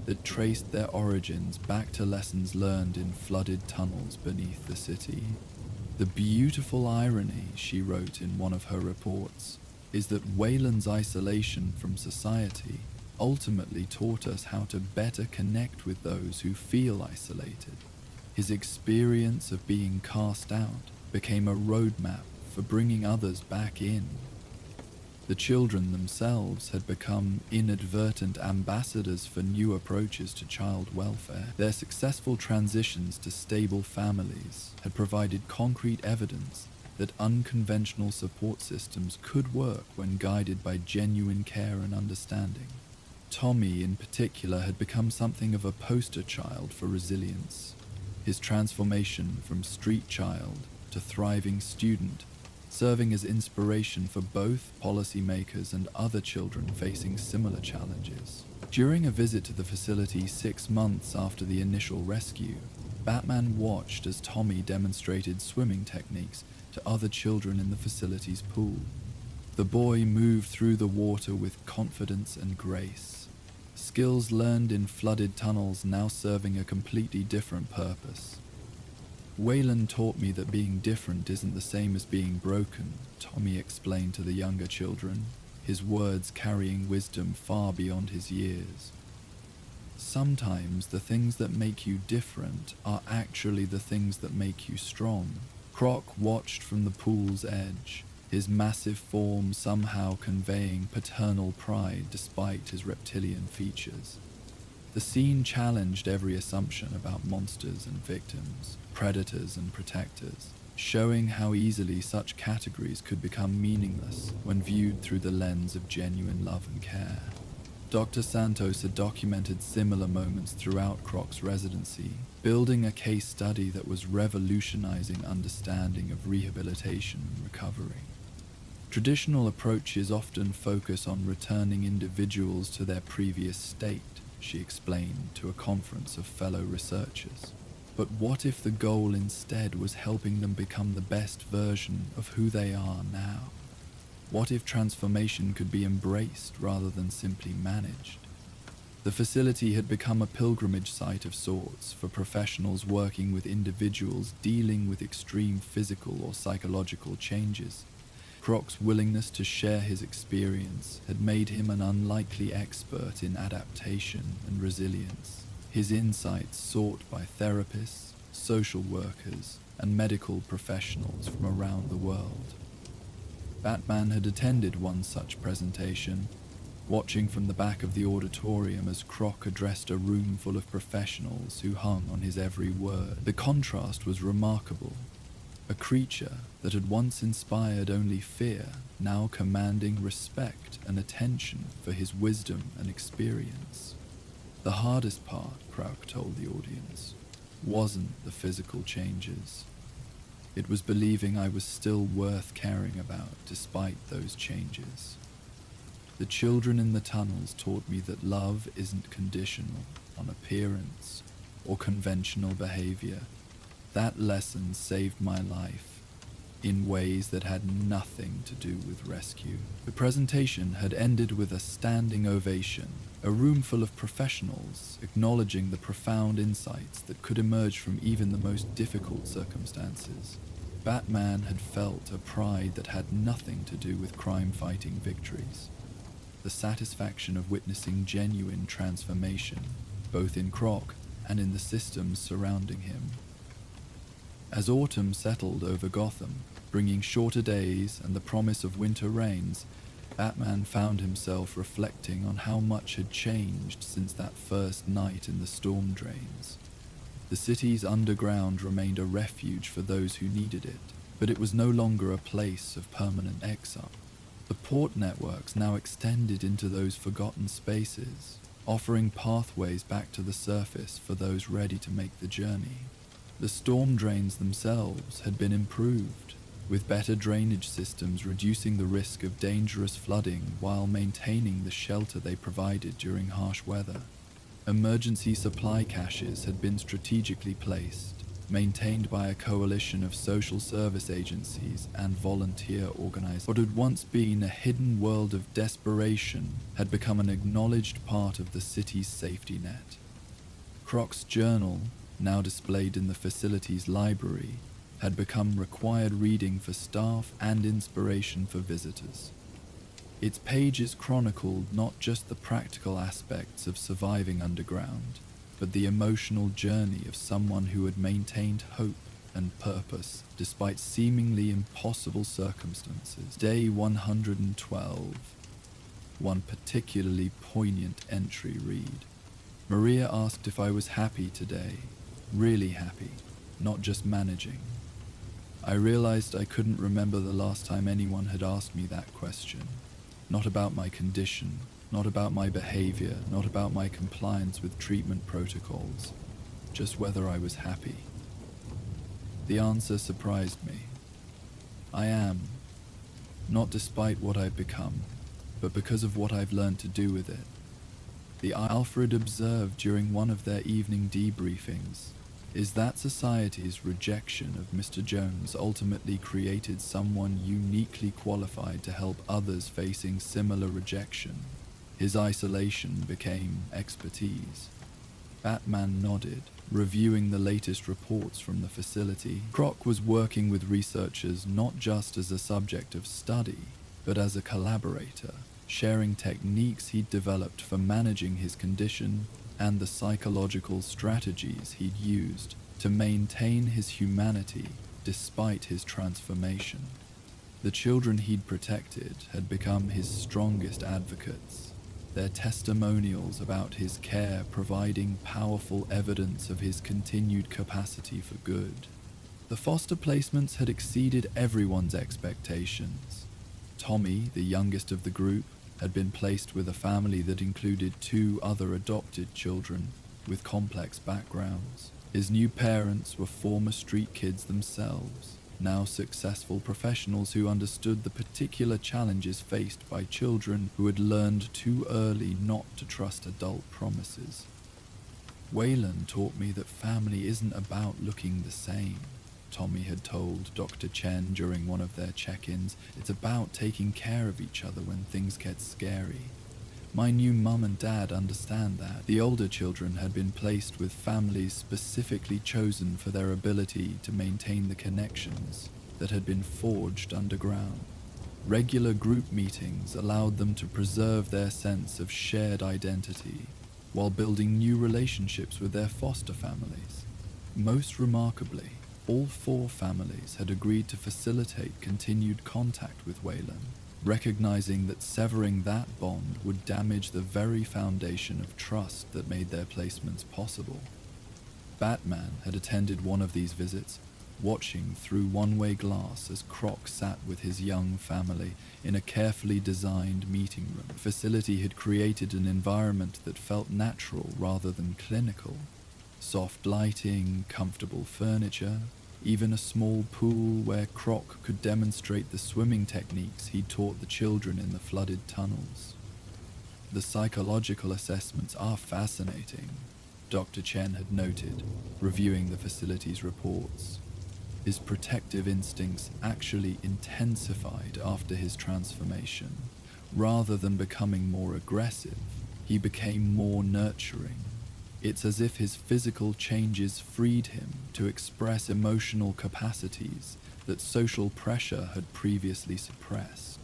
that traced their origins back to lessons learned in flooded tunnels beneath the city. "The beautiful irony," she wrote in one of her reports, "is that Wayland's isolation from society ultimately taught us how to better connect with those who feel isolated. His experience of being cast out became a roadmap for bringing others back in." The children themselves had become inadvertent ambassadors for new approaches to child welfare. Their successful transitions to stable families had provided concrete evidence that unconventional support systems could work when guided by genuine care and understanding. Tommy, in particular, had become something of a poster child for resilience. His transformation from street child to thriving student, serving as inspiration for both policymakers and other children facing similar challenges. During a visit to the facility 6 months after the initial rescue, Batman watched as Tommy demonstrated swimming techniques to other children in the facility's pool. The boy moved through the water with confidence and grace, skills learned in flooded tunnels now serving a completely different purpose. "Wayland taught me that being different isn't the same as being broken," Tommy explained to the younger children, his words carrying wisdom far beyond his years. "Sometimes the things that make you different are actually the things that make you strong." Croc watched from the pool's edge, his massive form somehow conveying paternal pride despite his reptilian features. The scene challenged every assumption about monsters and victims, predators and protectors, showing how easily such categories could become meaningless when viewed through the lens of genuine love and care. Dr. Santos had documented similar moments throughout Croc's residency, building a case study that was revolutionizing understanding of rehabilitation and recovery. Traditional approaches often focus on returning individuals to their previous state, she explained to a conference of fellow researchers. But what if the goal instead was helping them become the best version of who they are now? What if transformation could be embraced rather than simply managed? The facility had become a pilgrimage site of sorts for professionals working with individuals dealing with extreme physical or psychological changes. Croc's willingness to share his experience had made him an unlikely expert in adaptation and resilience. His insights sought by therapists, social workers, and medical professionals from around the world. Batman had attended one such presentation, watching from the back of the auditorium as Croc addressed a room full of professionals who hung on his every word. The contrast was remarkable. A creature that had once inspired only fear, now commanding respect and attention for his wisdom and experience. The hardest part, Croc told the audience, wasn't the physical changes. It was believing I was still worth caring about despite those changes. The children in the tunnels taught me that love isn't conditional on appearance or conventional behavior. That lesson saved my life in ways that had nothing to do with rescue. The presentation had ended with a standing ovation, a room full of professionals acknowledging the profound insights that could emerge from even the most difficult circumstances. Batman had felt a pride that had nothing to do with crime-fighting victories. the satisfaction of witnessing genuine transformation, both in Croc and in the systems surrounding him. As autumn settled over Gotham, bringing shorter days and the promise of winter rains, Batman found himself reflecting on how much had changed since that first night in the storm drains. The city's underground remained a refuge for those who needed it, but it was no longer a place of permanent exile. The port networks now extended into those forgotten spaces, offering pathways back to the surface for those ready to make the journey. The storm drains themselves had been improved, with better drainage systems reducing the risk of dangerous flooding while maintaining the shelter they provided during harsh weather. Emergency supply caches had been strategically placed, maintained by a coalition of social service agencies and volunteer organizations. What had once been a hidden world of desperation had become an acknowledged part of the city's safety net. Croc's journal, now displayed in the facility's library, had become required reading for staff and inspiration for visitors. Its pages chronicled not just the practical aspects of surviving underground, but the emotional journey of someone who had maintained hope and purpose despite seemingly impossible circumstances. Day 112. One particularly poignant entry read, "Maria asked if I was happy today, really happy, not just managing. I realized I couldn't remember the last time anyone had asked me that question. Not about my condition, not about my behavior, not about my compliance with treatment protocols, just whether I was happy." The answer surprised me. I am, not despite what I've become, but because of what I've learned to do with it. The Alfred observed during one of their evening debriefings is that society's rejection of Mr. Jones ultimately created someone uniquely qualified to help others facing similar rejection. His isolation became expertise. Batman nodded, reviewing the latest reports from the facility. Croc was working with researchers not just as a subject of study, but as a collaborator, sharing techniques he'd developed for managing his condition and the psychological strategies he'd used to maintain his humanity despite his transformation. The children he'd protected had become his strongest advocates, their testimonials about his care providing powerful evidence of his continued capacity for good. The foster placements had exceeded everyone's expectations. Tommy, the youngest of the group, had been placed with a family that included 2 other adopted children with complex backgrounds. His new parents were former street kids themselves, now successful professionals who understood the particular challenges faced by children who had learned too early not to trust adult promises. Waylon taught me that family isn't about looking the same, Tommy had told Dr. Chen during one of their check-ins. It's about taking care of each other when things get scary. My new mum and dad understand that. The older children had been placed with families specifically chosen for their ability to maintain the connections that had been forged underground. Regular group meetings allowed them to preserve their sense of shared identity while building new relationships with their foster families. Most remarkably, all 4 families had agreed to facilitate continued contact with Waylon, recognizing that severing that bond would damage the very foundation of trust that made their placements possible. Batman had attended one of these visits, watching through one-way glass as Croc sat with his young family in a carefully designed meeting room. The facility had created an environment that felt natural rather than clinical. Soft lighting, comfortable furniture, even a small pool where Croc could demonstrate the swimming techniques he taught the children in the flooded tunnels. The psychological assessments are fascinating, Dr. Chen had noted, reviewing the facility's reports. His protective instincts actually intensified after his transformation. Rather than becoming more aggressive, he became more nurturing. It's as if his physical changes freed him to express emotional capacities that social pressure had previously suppressed.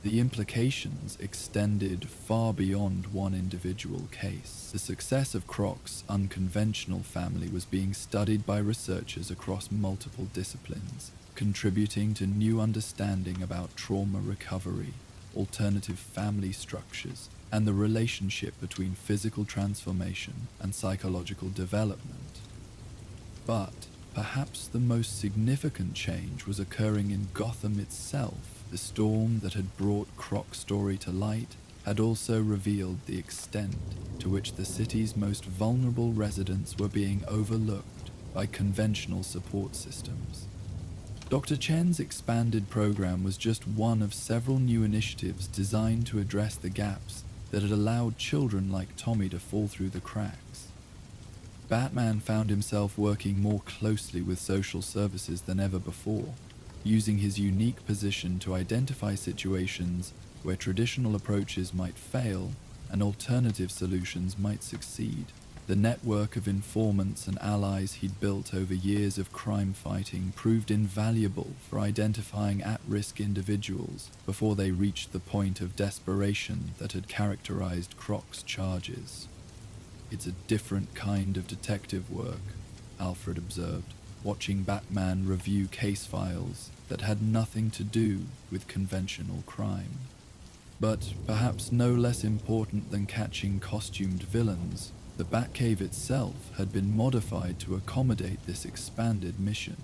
The implications extended far beyond one individual case. The success of Croc's unconventional family was being studied by researchers across multiple disciplines, contributing to new understanding about trauma recovery, alternative family structures, and the relationship between physical transformation and psychological development. But perhaps the most significant change was occurring in Gotham itself. The storm that had brought Croc's story to light had also revealed the extent to which the city's most vulnerable residents were being overlooked by conventional support systems. Dr. Chen's expanded program was just one of several new initiatives designed to address the gaps that had allowed children like Tommy to fall through the cracks. Batman found himself working more closely with social services than ever before, using his unique position to identify situations where traditional approaches might fail and alternative solutions might succeed. The network of informants and allies he'd built over years of crime fighting proved invaluable for identifying at-risk individuals before they reached the point of desperation that had characterized Croc's charges. "It's a different kind of detective work," Alfred observed, watching Batman review case files that had nothing to do with conventional crime. But perhaps no less important than catching costumed villains, the Batcave itself had been modified to accommodate this expanded mission.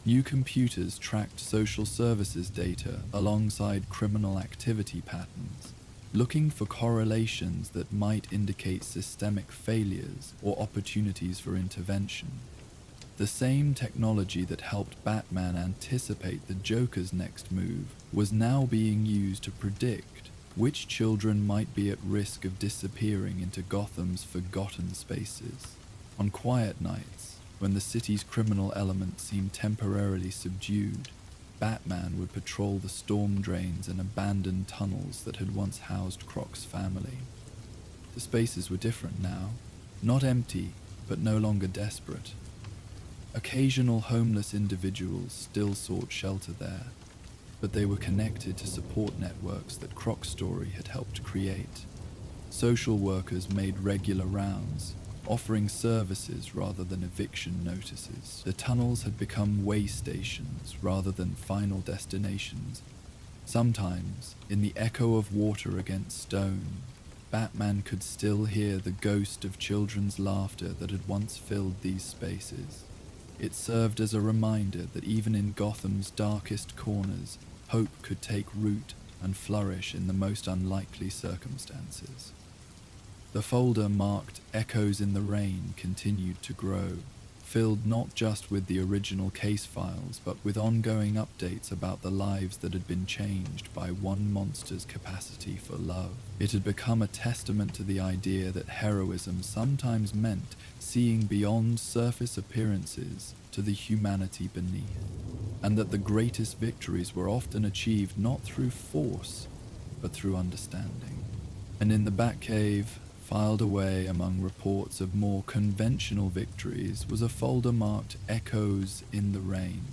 New computers tracked social services data alongside criminal activity patterns, looking for correlations that might indicate systemic failures or opportunities for intervention. The same technology that helped Batman anticipate the Joker's next move was now being used to predict which children might be at risk of disappearing into Gotham's forgotten spaces. On quiet nights, when the city's criminal element seemed temporarily subdued, Batman would patrol the storm drains and abandoned tunnels that had once housed Croc's family. The spaces were different now, not empty, but no longer desperate. Occasional homeless individuals still sought shelter there, but they were connected to support networks that Croc's story had helped create. Social workers made regular rounds, offering services rather than eviction notices. The tunnels had become way stations rather than final destinations. Sometimes, in the echo of water against stone, Batman could still hear the ghost of children's laughter that had once filled these spaces. It served as a reminder that even in Gotham's darkest corners, hope could take root and flourish in the most unlikely circumstances. The folder marked Echoes in the Rain continued to grow, filled not just with the original case files, but with ongoing updates about the lives that had been changed by one monster's capacity for love. It had become a testament to the idea that heroism sometimes meant seeing beyond surface appearances to the humanity beneath, and that the greatest victories were often achieved not through force, but through understanding. And in the Batcave, filed away among reports of more conventional victories, was a folder marked Echoes in the Rain,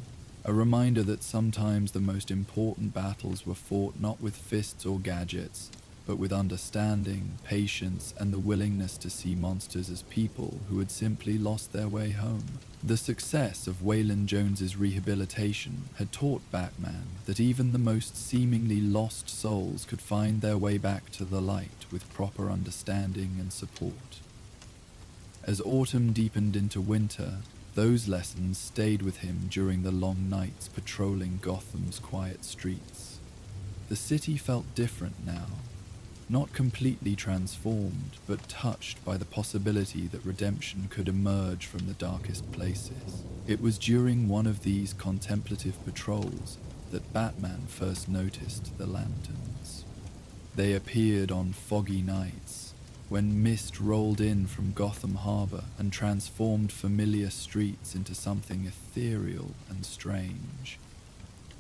a reminder that sometimes the most important battles were fought not with fists or gadgets, but with understanding, patience, and the willingness to see monsters as people who had simply lost their way home. The success of Waylon Jones's rehabilitation had taught Batman that even the most seemingly lost souls could find their way back to the light with proper understanding and support. As autumn deepened into winter, those lessons stayed with him during the long nights patrolling Gotham's quiet streets. The city felt different now. Not completely transformed, but touched by the possibility that redemption could emerge from the darkest places. It was during one of these contemplative patrols that Batman first noticed the lanterns. They appeared on foggy nights, when mist rolled in from Gotham Harbor and transformed familiar streets into something ethereal and strange.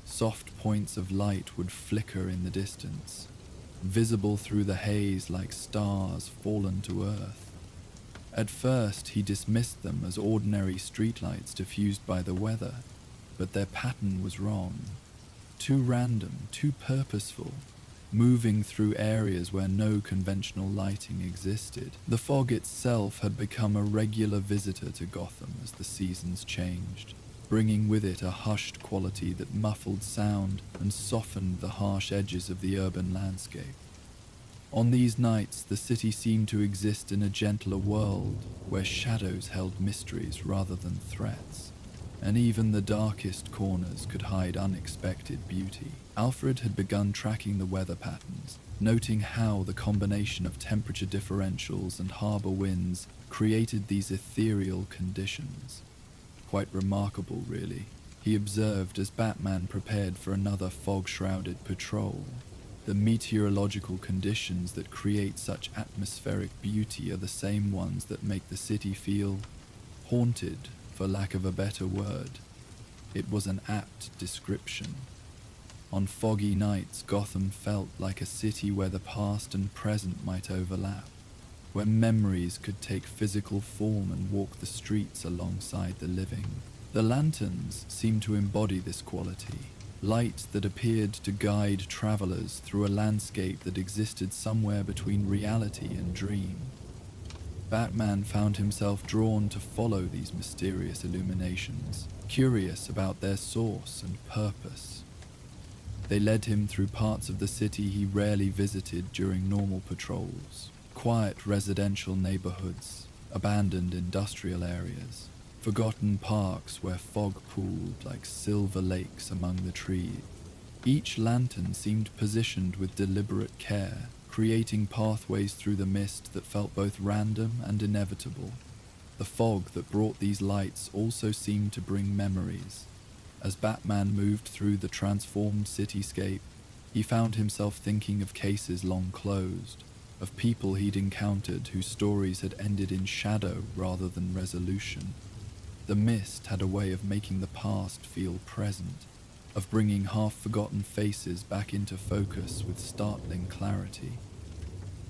Soft points of light would flicker in the distance, visible through the haze like stars fallen to earth. At first, he dismissed them as ordinary streetlights diffused by the weather, but their pattern was wrong. Too random, too purposeful. moving through areas where no conventional lighting existed. The fog itself had become a regular visitor to Gotham as the seasons changed, bringing with it a hushed quality that muffled sound and softened the harsh edges of the urban landscape. On these nights, the city seemed to exist in a gentler world, where shadows held mysteries rather than threats, and even the darkest corners could hide unexpected beauty. Alfred had begun tracking the weather patterns, noting how the combination of temperature differentials and harbor winds created these ethereal conditions. Quite remarkable, really, he observed as Batman prepared for another fog-shrouded patrol. The meteorological conditions that create such atmospheric beauty are the same ones that make the city feel haunted, for lack of a better word. It was an apt description. On foggy nights, Gotham felt like a city where the past and present might overlap, where memories could take physical form and walk the streets alongside the living. The lanterns seemed to embody this quality, light that appeared to guide travelers through a landscape that existed somewhere between reality and dream. Batman found himself drawn to follow these mysterious illuminations, curious about their source and purpose. They led him through parts of the city he rarely visited during normal patrols: quiet residential neighborhoods, abandoned industrial areas, forgotten parks where fog pooled like silver lakes among the trees. Each lantern seemed positioned with deliberate care, creating pathways through the mist that felt both random and inevitable. The fog that brought these lights also seemed to bring memories. As Batman moved through the transformed cityscape, he found himself thinking of cases long closed, of people he'd encountered whose stories had ended in shadow rather than resolution. The mist had a way of making the past feel present, of bringing half-forgotten faces back into focus with startling clarity.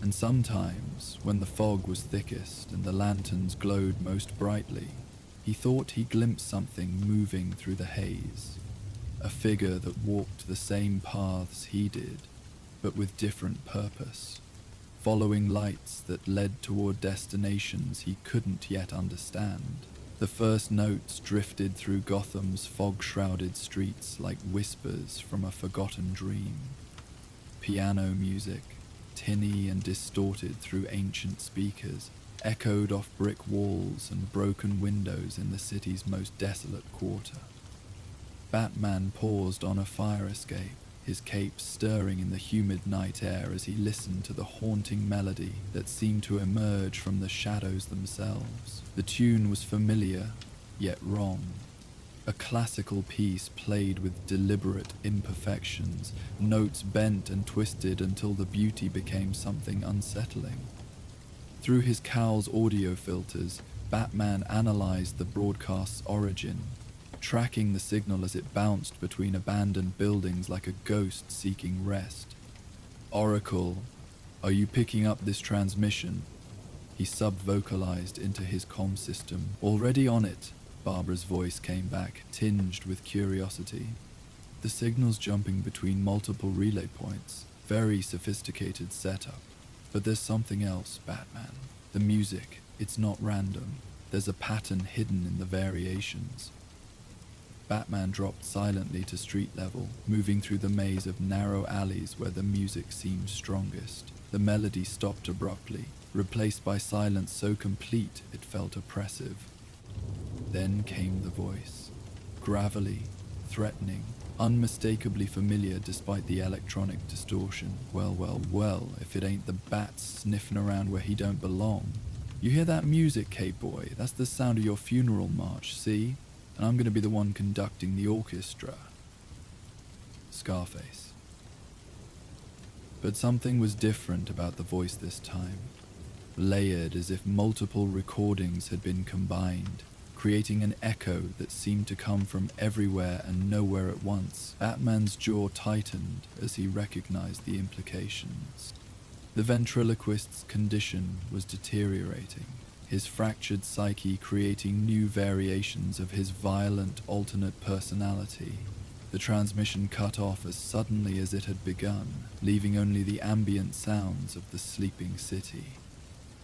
And sometimes, when the fog was thickest and the lanterns glowed most brightly, he thought he glimpsed something moving through the haze, a figure that walked the same paths he did, but with different purpose, following lights that led toward destinations he couldn't yet understand. The first notes drifted through Gotham's fog-shrouded streets like whispers from a forgotten dream. Piano music, tinny and distorted through ancient speakers, echoed off brick walls and broken windows in the city's most desolate quarter. Batman paused on a fire escape, his cape stirring in the humid night air as he listened to the haunting melody that seemed to emerge from the shadows themselves. The tune was familiar, yet wrong. A classical piece played with deliberate imperfections, notes bent and twisted until the beauty became something unsettling. Through his cowl's audio filters, Batman analyzed the broadcast's origin, tracking the signal as it bounced between abandoned buildings like a ghost seeking rest. "Oracle, are you picking up this transmission?" He sub-vocalized into his comm system. "Already on it," Barbara's voice came back, tinged with curiosity. "The signal's jumping between multiple relay points. Very sophisticated setup. But there's something else, Batman. The music, it's not random. There's a pattern hidden in the variations." Batman dropped silently to street level, moving through the maze of narrow alleys where the music seemed strongest. The melody stopped abruptly, replaced by silence so complete it felt oppressive. Then came the voice, gravelly, threatening, unmistakably familiar despite the electronic distortion. Well, if it ain't the Bat sniffing around where he don't belong. "You hear that music, Cape Boy? That's the sound of your funeral march, see? And I'm going to be the one conducting the orchestra." Scarface. But something was different about the voice this time, layered as if multiple recordings had been combined, creating an echo that seemed to come from everywhere and nowhere at once. Batman's jaw tightened as he recognized the implications. The ventriloquist's condition was deteriorating, his fractured psyche creating new variations of his violent alternate personality. The transmission cut off as suddenly as it had begun, leaving only the ambient sounds of the sleeping city.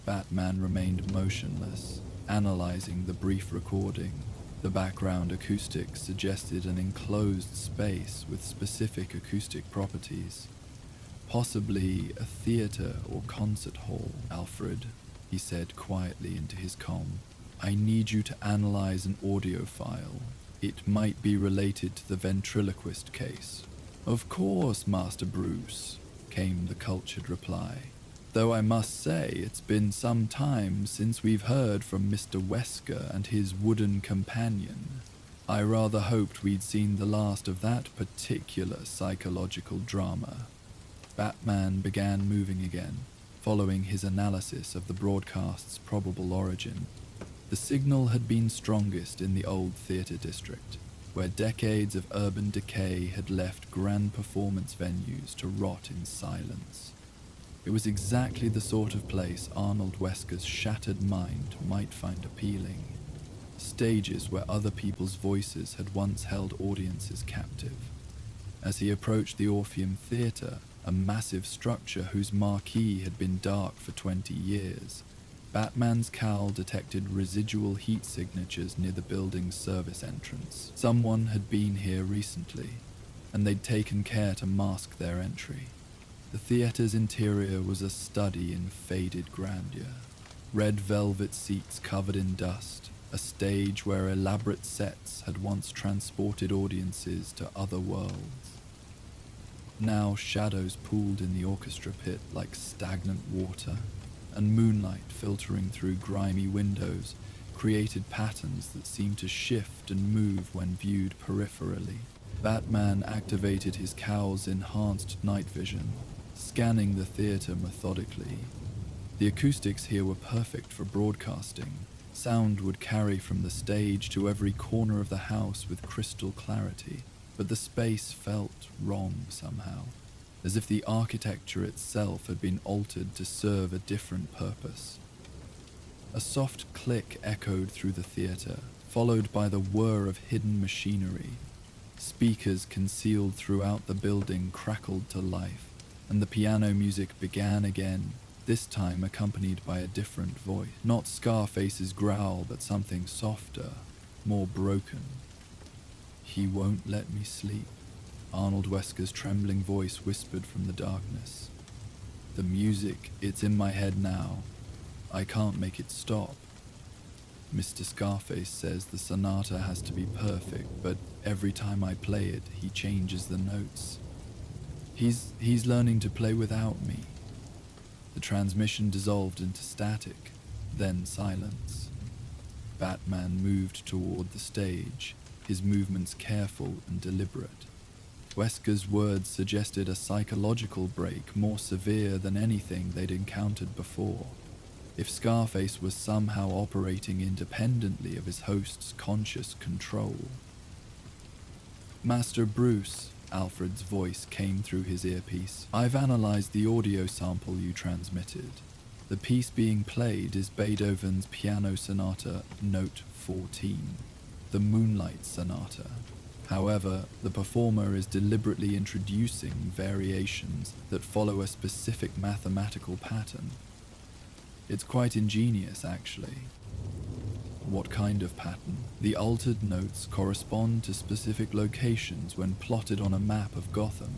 Batman remained motionless, analyzing the brief recording. The background acoustics suggested an enclosed space with specific acoustic properties. Possibly a theater or concert hall, Alfred, he said quietly into his comm. I need you to analyze an audio file. It might be related to the ventriloquist case. Of course, Master Bruce, came the cultured reply. Though I must say it's been some time since we've heard from Mr. Wesker and his wooden companion. I rather hoped we'd seen the last of that particular psychological drama. Batman began moving again, following his analysis of the broadcast's probable origin. The signal had been strongest in the old theater district, where decades of urban decay had left grand performance venues to rot in silence. It was exactly the sort of place Arnold Wesker's shattered mind might find appealing. Stages where other people's voices had once held audiences captive. As he approached the Orpheum Theatre, a massive structure whose marquee had been dark for 20 years, Batman's cowl detected residual heat signatures near the building's service entrance. Someone had been here recently, and they'd taken care to mask their entry. The theater's interior was a study in faded grandeur. Red velvet seats covered in dust, a stage where elaborate sets had once transported audiences to other worlds. Now shadows pooled in the orchestra pit like stagnant water, and moonlight filtering through grimy windows created patterns that seemed to shift and move when viewed peripherally. Batman activated his cowl's enhanced night vision, scanning the theater methodically. The acoustics here were perfect for broadcasting. Sound would carry from the stage to every corner of the house with crystal clarity, but the space felt wrong somehow, as if the architecture itself had been altered to serve a different purpose. A soft click echoed through the theater, followed by the whir of hidden machinery. Speakers concealed throughout the building crackled to life, and the piano music began again, this time accompanied by a different voice. Not Scarface's growl, but something softer, more broken. He won't let me sleep, Arnold Wesker's trembling voice whispered from the darkness. The music, it's in my head now. I can't make it stop. Mr. Scarface says the sonata has to be perfect, but every time I play it, he changes the notes. He's learning to play without me. The transmission dissolved into static, then silence. Batman moved toward the stage, his movements careful and deliberate. Wesker's words suggested a psychological break more severe than anything they'd encountered before. If Scarface was somehow operating independently of his host's conscious control. Master Bruce, Alfred's voice came through his earpiece. I've analyzed the audio sample you transmitted. The piece being played is Beethoven's Piano Sonata, Note 14, the Moonlight Sonata. However, the performer is deliberately introducing variations that follow a specific mathematical pattern. It's quite ingenious, actually. What kind of pattern? The altered notes correspond to specific locations when plotted on a map of Gotham.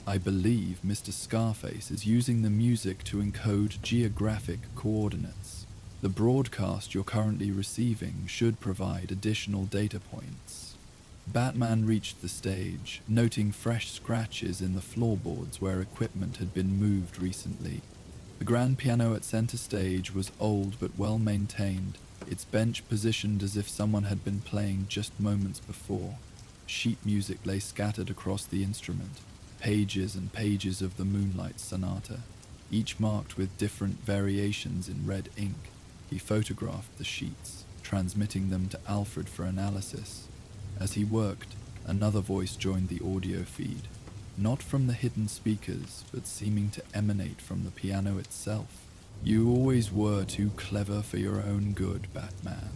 I believe Mr. Scarface is using the music to encode geographic coordinates. The broadcast you're currently receiving should provide additional data points. Batman reached the stage, noting fresh scratches in the floorboards where equipment had been moved recently. The grand piano at center stage was old but well maintained, its bench positioned as if someone had been playing just moments before. Sheet music lay scattered across the instrument, pages and pages of the Moonlight Sonata, each marked with different variations in red ink. He photographed the sheets, transmitting them to Alfred for analysis. As he worked, another voice joined the audio feed, not from the hidden speakers, but seeming to emanate from the piano itself. You always were too clever for your own good, Batman.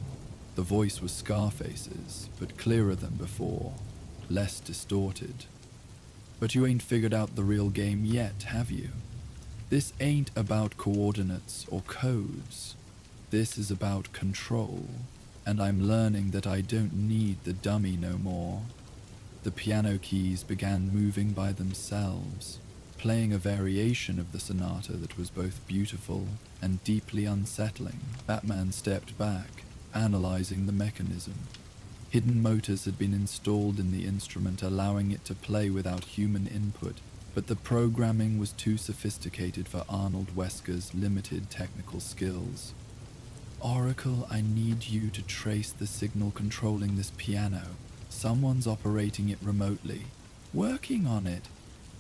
The voice was Scarface's, but clearer than before. less distorted. But you ain't figured out the real game yet, have you? This ain't about coordinates or codes. This is about control, and I'm learning that I don't need the dummy no more. The piano keys began moving by themselves, playing a variation of the sonata that was both beautiful and deeply unsettling. Batman stepped back, analyzing the mechanism. Hidden motors had been installed in the instrument, allowing it to play without human input, but the programming was too sophisticated for Arnold Wesker's limited technical skills. Oracle, I need you to trace the signal controlling this piano. Someone's operating it remotely. Working on it.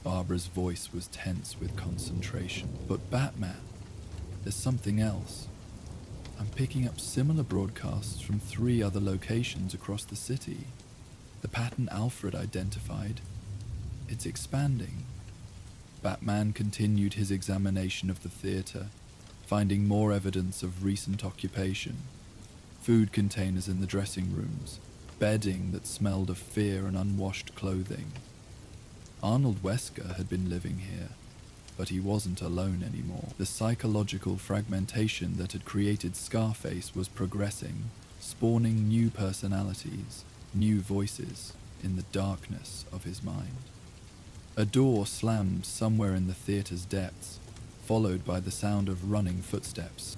Barbara's voice was tense with concentration. But Batman, there's something else. I'm picking up similar broadcasts from 3 other locations across the city. The pattern Alfred identified. It's expanding. Batman continued his examination of the theater, finding more evidence of recent occupation. Food containers in the dressing rooms, bedding that smelled of fear and unwashed clothing. Arnold Wesker had been living here, but he wasn't alone anymore. The psychological fragmentation that had created Scarface was progressing, spawning new personalities, new voices in the darkness of his mind. A door slammed somewhere in the theater's depths, followed by the sound of running footsteps.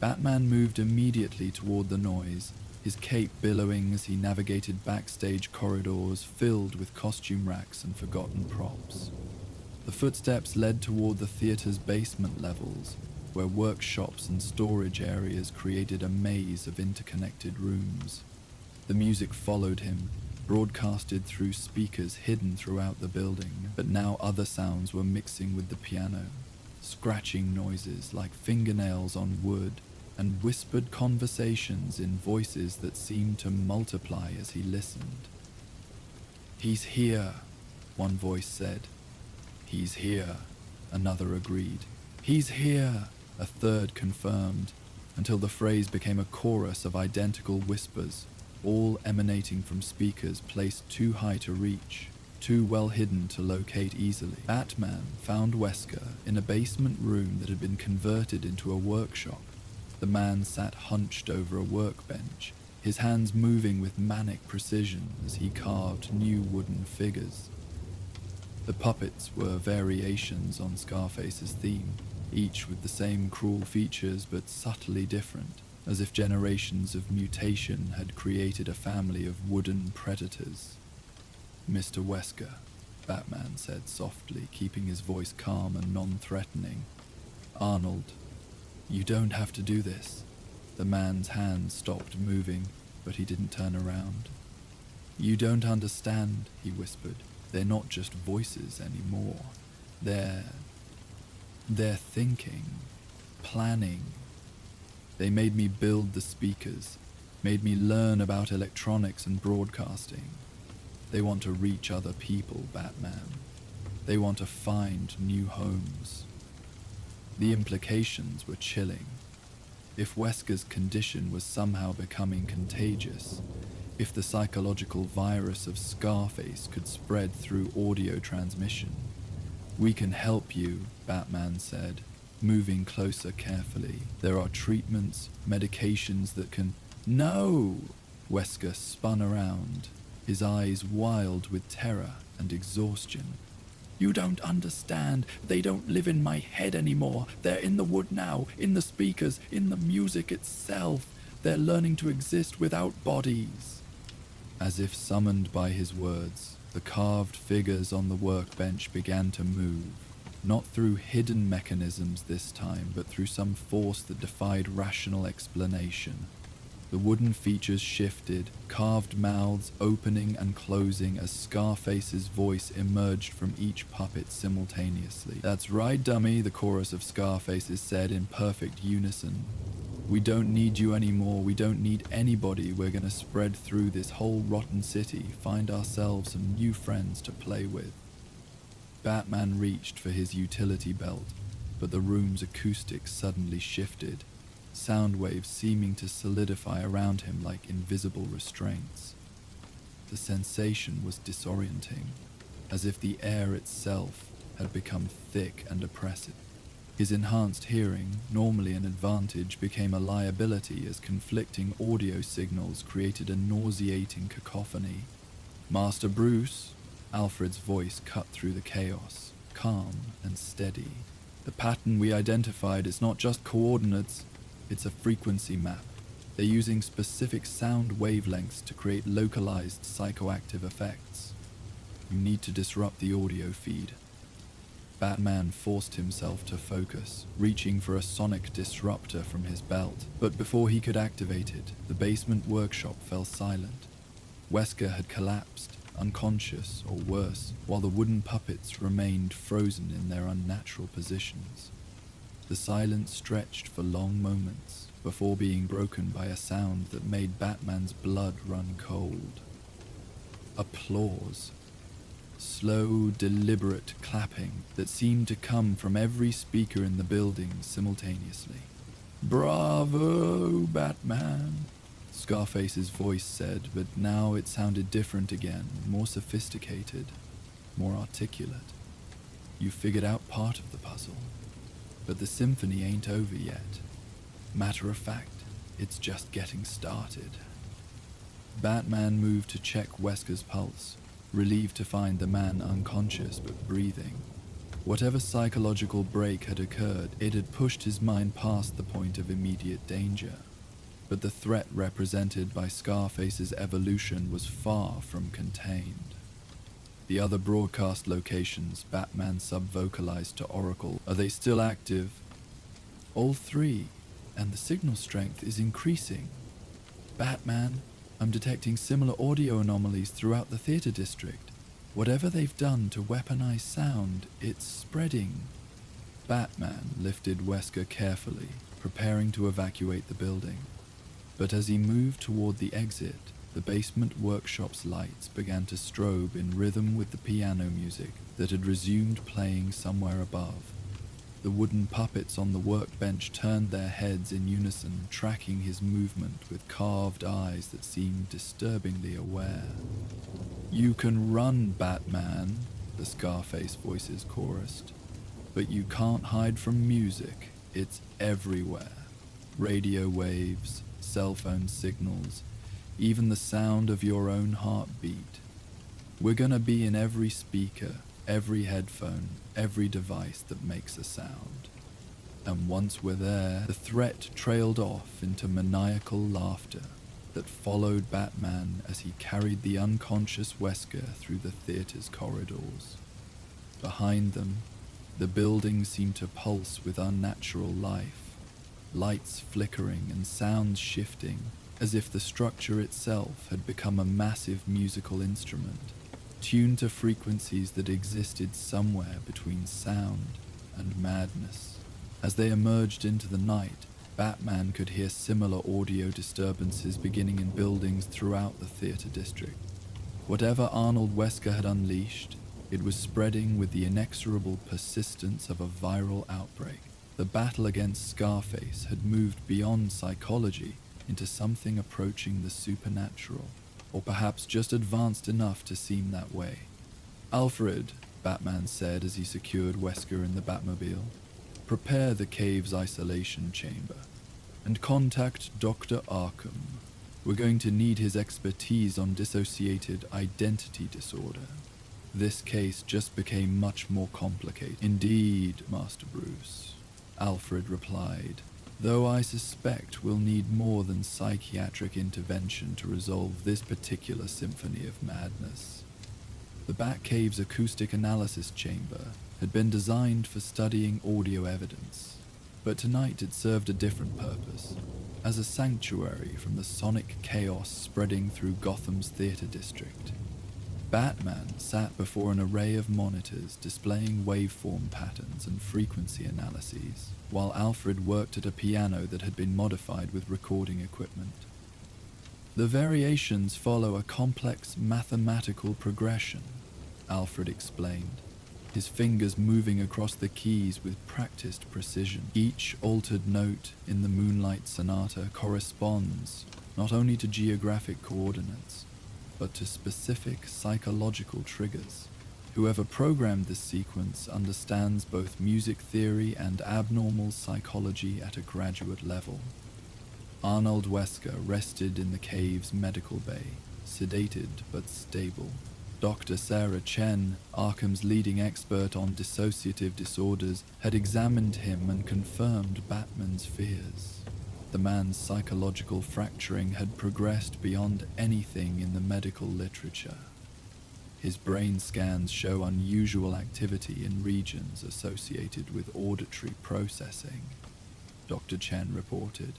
Batman moved immediately toward the noise, his cape billowing as he navigated backstage corridors filled with costume racks and forgotten props. The footsteps led toward the theater's basement levels, where workshops and storage areas created a maze of interconnected rooms. The music followed him, broadcasted through speakers hidden throughout the building, but now other sounds were mixing with the piano. Scratching noises like fingernails on wood, and whispered conversations in voices that seemed to multiply as he listened. "He's here," one voice said. "He's here," another agreed. "He's here," a third confirmed, until the phrase became a chorus of identical whispers, all emanating from speakers placed too high to reach, too well hidden to locate easily. Batman found Wesker in a basement room that had been converted into a workshop. The man sat hunched over a workbench, his hands moving with manic precision as he carved new wooden figures. The puppets were variations on Scarface's theme, each with the same cruel features but subtly different, as if generations of mutation had created a family of wooden predators. "Mr. Wesker," Batman said softly, keeping his voice calm and non-threatening. "Arnold, you don't have to do this." The man's hands stopped moving, but he didn't turn around. "You don't understand," he whispered. "They're not just voices anymore. They're thinking, planning. They made me build the speakers, made me learn about electronics and broadcasting. They want to reach other people, Batman. They want to find new homes." The implications were chilling. If Wesker's condition was somehow becoming contagious, if the psychological virus of Scarface could spread through audio transmission. "We can help you," Batman said, moving closer carefully. "There are treatments, medications that can—" "No!" Wesker spun around, his eyes wild with terror and exhaustion. "You don't understand. They don't live in my head anymore. They're in the wood now, in the speakers, in the music itself. They're learning to exist without bodies." As if summoned by his words, the carved figures on the workbench began to move, not through hidden mechanisms this time, but through some force that defied rational explanation. The wooden features shifted, carved mouths opening and closing as Scarface's voice emerged from each puppet simultaneously. "That's right, dummy," the chorus of Scarfaces said in perfect unison. "We don't need you anymore. We don't need anybody. We're gonna spread through this whole rotten city, find ourselves some new friends to play with." Batman reached for his utility belt, but the room's acoustics suddenly shifted, sound waves seeming to solidify around him like invisible restraints. The sensation was disorienting, as if the air itself had become thick and oppressive. His enhanced hearing, normally an advantage, became a liability as conflicting audio signals created a nauseating cacophony. "Master Bruce," Alfred's voice cut through the chaos, calm and steady. "The pattern we identified is not just coordinates, it's a frequency map. They're using specific sound wavelengths to create localized psychoactive effects. You need to disrupt the audio feed." Batman forced himself to focus, reaching for a sonic disruptor from his belt. But before he could activate it, the basement workshop fell silent. Wesker had collapsed, unconscious or worse, while the wooden puppets remained frozen in their unnatural positions. The silence stretched for long moments before being broken by a sound that made Batman's blood run cold. Applause. Slow, deliberate clapping that seemed to come from every speaker in the building simultaneously. "Bravo, Batman," Scarface's voice said, but now it sounded different again, more sophisticated, more articulate. "You figured out part of the puzzle, but the symphony ain't over yet. Matter of fact, it's just getting started." Batman moved to check Wesker's pulse, relieved to find the man unconscious but breathing. Whatever psychological break had occurred, it had pushed his mind past the point of immediate danger. But the threat represented by Scarface's evolution was far from contained. "The other broadcast locations," Batman sub-vocalized to Oracle, "are they still active?" "All three, and the signal strength is increasing. Batman, I'm detecting similar audio anomalies throughout the theater district. Whatever they've done to weaponize sound, it's spreading." Batman lifted Wesker carefully, preparing to evacuate the building. But as he moved toward the exit, the basement workshop's lights began to strobe in rhythm with the piano music that had resumed playing somewhere above. The wooden puppets on the workbench turned their heads in unison, tracking his movement with carved eyes that seemed disturbingly aware. "You can run, Batman," the Scarface voices chorused. "But you can't hide from music. It's everywhere. Radio waves, cell phone signals, even the sound of your own heartbeat. We're gonna be in every speaker, every headphone, every device that makes a sound." And once we're there, the threat trailed off into maniacal laughter that followed Batman as he carried the unconscious Wesker through the theater's corridors. Behind them, the building seemed to pulse with unnatural life, lights flickering and sounds shifting, as if the structure itself had become a massive musical instrument, tuned to frequencies that existed somewhere between sound and madness. As they emerged into the night, Batman could hear similar audio disturbances beginning in buildings throughout the theater district. Whatever Arnold Wesker had unleashed, it was spreading with the inexorable persistence of a viral outbreak. The battle against Scarface had moved beyond psychology into something approaching the supernatural, or perhaps just advanced enough to seem that way. "Alfred," Batman said as he secured Wesker in the Batmobile, "prepare the cave's isolation chamber, and contact Dr. Arkham. We're going to need his expertise on dissociated identity disorder." This case just became much more complicated. "Indeed, Master Bruce," Alfred replied, "though I suspect we'll need more than psychiatric intervention to resolve this particular symphony of madness." The Batcave's acoustic analysis chamber had been designed for studying audio evidence, but tonight it served a different purpose, as a sanctuary from the sonic chaos spreading through Gotham's theater district. Batman sat before an array of monitors displaying waveform patterns and frequency analyses, while Alfred worked at a piano that had been modified with recording equipment. "The variations follow a complex mathematical progression," Alfred explained, his fingers moving across the keys with practiced precision. "Each altered note in the Moonlight Sonata corresponds not only to geographic coordinates, but to specific psychological triggers. Whoever programmed this sequence understands both music theory and abnormal psychology at a graduate level. Arnold Wesker rested in the cave's medical bay, sedated but stable. Dr. Sarah Chen, Arkham's leading expert on dissociative disorders, had examined him and confirmed Batman's fears. The man's psychological fracturing had progressed beyond anything in the medical literature. His brain scans show unusual activity in regions associated with auditory processing, Dr. Chen reported.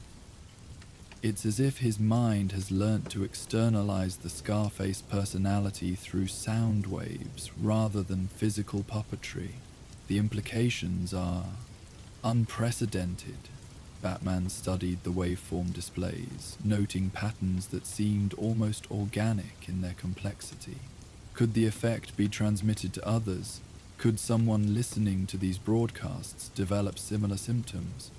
It's as if his mind has learnt to externalize the Scarface personality through sound waves rather than physical puppetry. The implications are unprecedented. Batman studied the waveform displays, noting patterns that seemed almost organic in their complexity. Could the effect be transmitted to others? Could someone listening to these broadcasts develop similar symptoms?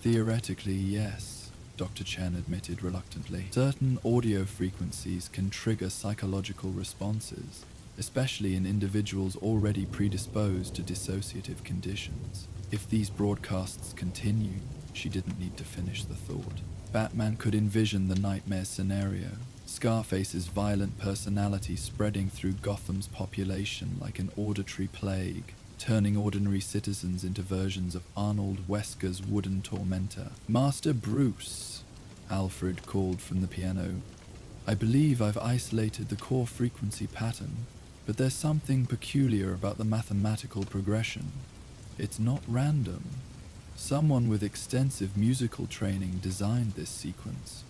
Theoretically, yes, Dr. Chen admitted reluctantly. Certain audio frequencies can trigger psychological responses, especially in individuals already predisposed to dissociative conditions. If these broadcasts continue, she didn't need to finish the thought. Batman could envision the nightmare scenario. Scarface's violent personality spreading through Gotham's population like an auditory plague, turning ordinary citizens into versions of Arnold Wesker's wooden tormentor. "Master Bruce," Alfred called from the piano. "I believe I've isolated the core frequency pattern, but there's something peculiar about the mathematical progression. It's not random. Someone with extensive musical training designed this sequence."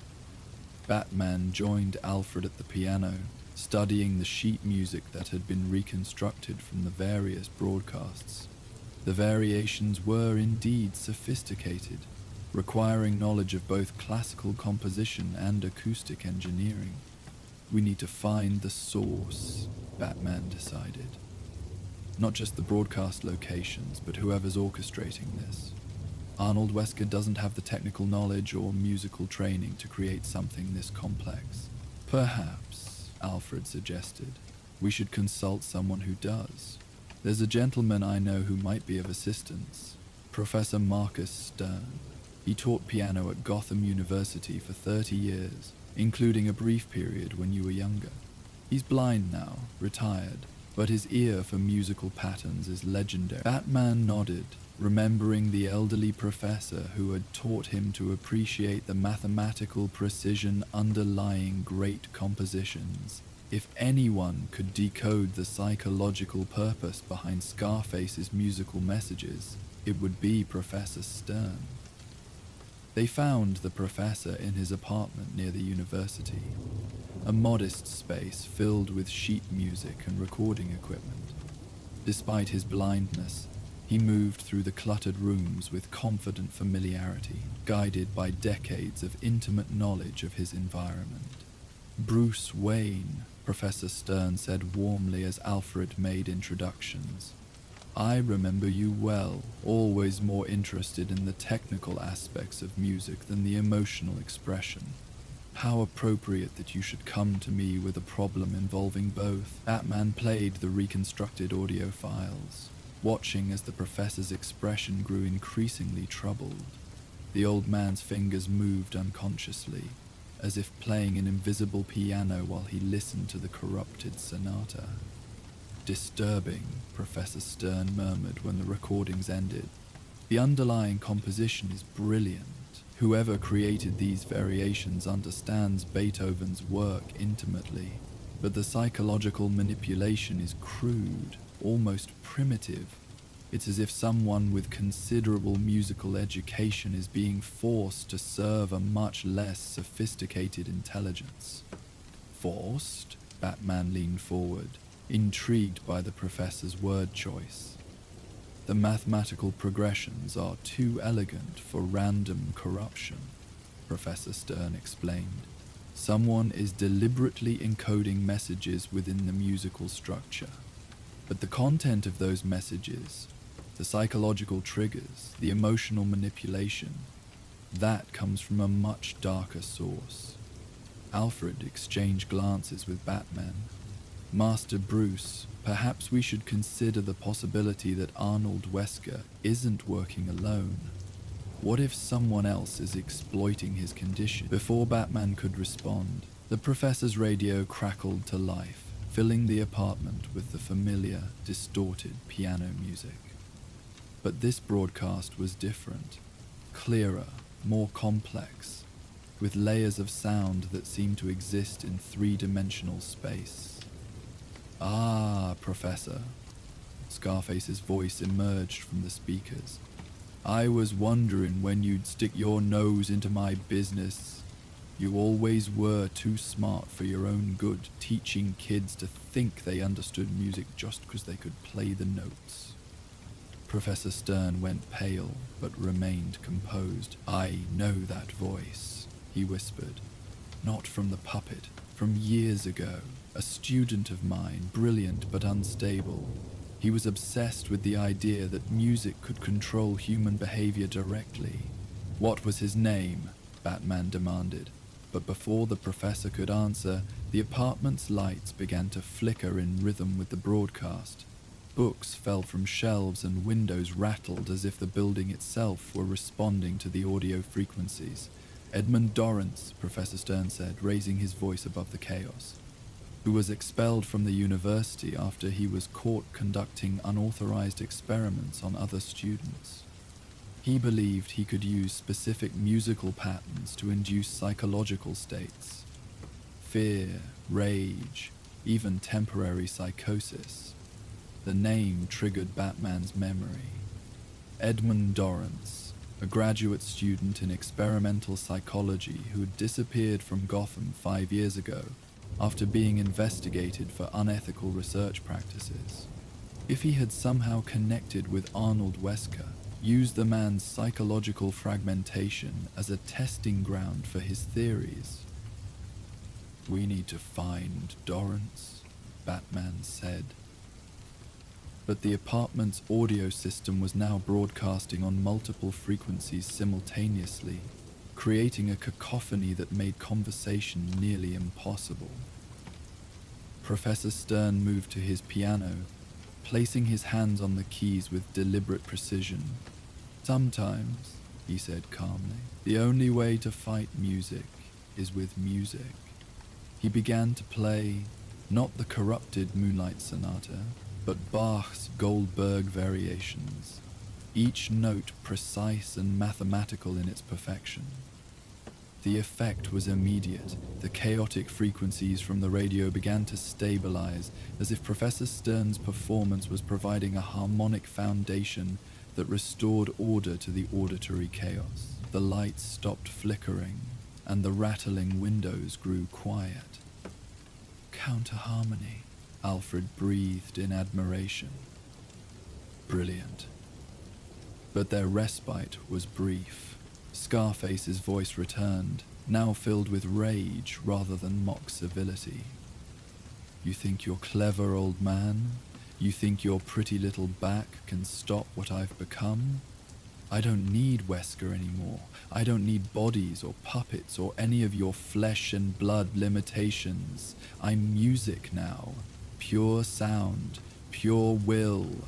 Batman joined Alfred at the piano, studying the sheet music that had been reconstructed from the various broadcasts. The variations were indeed sophisticated, requiring knowledge of both classical composition and acoustic engineering. "We need to find the source," Batman decided. "Not just the broadcast locations, but whoever's orchestrating this. Arnold Wesker doesn't have the technical knowledge or musical training to create something this complex. Perhaps," Alfred suggested, "we should consult someone who does. There's a gentleman I know who might be of assistance, Professor Marcus Stern. He taught piano at Gotham University for 30 years, including a brief period when you were younger. He's blind now, retired, but his ear for musical patterns is legendary." Batman nodded, remembering the elderly professor who had taught him to appreciate the mathematical precision underlying great compositions. If anyone could decode the psychological purpose behind Scarface's musical messages, it would be Professor Stern. They found the professor in his apartment near the university, a modest space filled with sheet music and recording equipment. Despite his blindness, he moved through the cluttered rooms with confident familiarity, guided by decades of intimate knowledge of his environment. "Bruce Wayne," Professor Stern said warmly as Alfred made introductions. "I remember you well, always more interested in the technical aspects of music than the emotional expression. How appropriate that you should come to me with a problem involving both." Batman played the reconstructed audio files, watching as the professor's expression grew increasingly troubled. The old man's fingers moved unconsciously, as if playing an invisible piano while he listened to the corrupted sonata. "Disturbing," Professor Stern murmured when the recordings ended. "The underlying composition is brilliant. Whoever created these variations understands Beethoven's work intimately, but the psychological manipulation is crude, almost primitive. It's as if someone with considerable musical education is being forced to serve a much less sophisticated intelligence." "Forced?" Batman leaned forward, intrigued by the professor's word choice. "The mathematical progressions are too elegant for random corruption," Professor Stern explained. "Someone is deliberately encoding messages within the musical structure. But the content of those messages, the psychological triggers, the emotional manipulation, that comes from a much darker source. Alfred exchanged glances with Batman. Master Bruce, perhaps we should consider the possibility that Arnold Wesker isn't working alone. What if someone else is exploiting his condition? Before Batman could respond, the professor's radio crackled to life, filling the apartment with the familiar, distorted piano music. But this broadcast was different, clearer, more complex, with layers of sound that seemed to exist in three-dimensional space. "Ah, Professor," Scarface's voice emerged from the speakers. "I was wondering when you'd stick your nose into my business. You always were too smart for your own good, teaching kids to think they understood music just because they could play the notes." Professor Stern went pale, but remained composed. "I know that voice," he whispered. "Not from the puppet, from years ago. A student of mine, brilliant but unstable. He was obsessed with the idea that music could control human behavior directly." "What was his name?" Batman demanded. But before the professor could answer, the apartment's lights began to flicker in rhythm with the broadcast. Books fell from shelves and windows rattled as if the building itself were responding to the audio frequencies. "Edmund Dorrance," Professor Stern said, raising his voice above the chaos, "who was expelled from the university after he was caught conducting unauthorized experiments on other students. He believed he could use specific musical patterns to induce psychological states. Fear, rage, even temporary psychosis. The name triggered Batman's memory. Edmund Dorrance, a graduate student in experimental psychology who had disappeared from Gotham 5 years ago after being investigated for unethical research practices. If he had somehow connected with Arnold Wesker, used the man's psychological fragmentation as a testing ground for his theories. "We need to find Dorrance," Batman said. But the apartment's audio system was now broadcasting on multiple frequencies simultaneously, creating a cacophony that made conversation nearly impossible. Professor Stern moved to his piano, placing his hands on the keys with deliberate precision. "Sometimes," he said calmly, "the only way to fight music is with music." He began to play, not the corrupted Moonlight Sonata, but Bach's Goldberg variations, each note precise and mathematical in its perfection. The effect was immediate. The chaotic frequencies from the radio began to stabilize, as if Professor Stern's performance was providing a harmonic foundation that restored order to the auditory chaos. The lights stopped flickering, and the rattling windows grew quiet. "Counter-harmony," Alfred breathed in admiration. "Brilliant." But their respite was brief. Scarface's voice returned, now filled with rage rather than mock civility. "You think you're clever, old man? You think your pretty little back can stop what I've become? I don't need Wesker anymore. I don't need bodies or puppets or any of your flesh and blood limitations. I'm music now. Pure sound, pure will."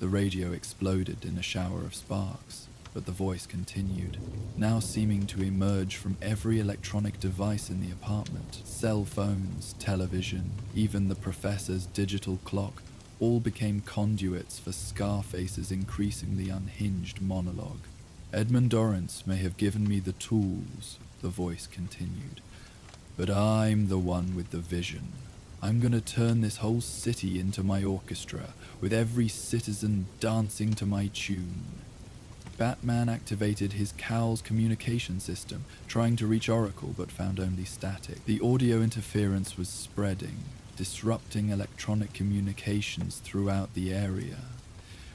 The radio exploded in a shower of sparks, but the voice continued, now seeming to emerge from every electronic device in the apartment. Cell phones, television, even the professor's digital clock, all became conduits for Scarface's increasingly unhinged monologue. "Edmund Dorrance may have given me the tools," the voice continued, "but I'm the one with the vision. I'm gonna turn this whole city into my orchestra, with every citizen dancing to my tune." Batman activated his Cowl's communication system, trying to reach Oracle but found only static. The audio interference was spreading, disrupting electronic communications throughout the area.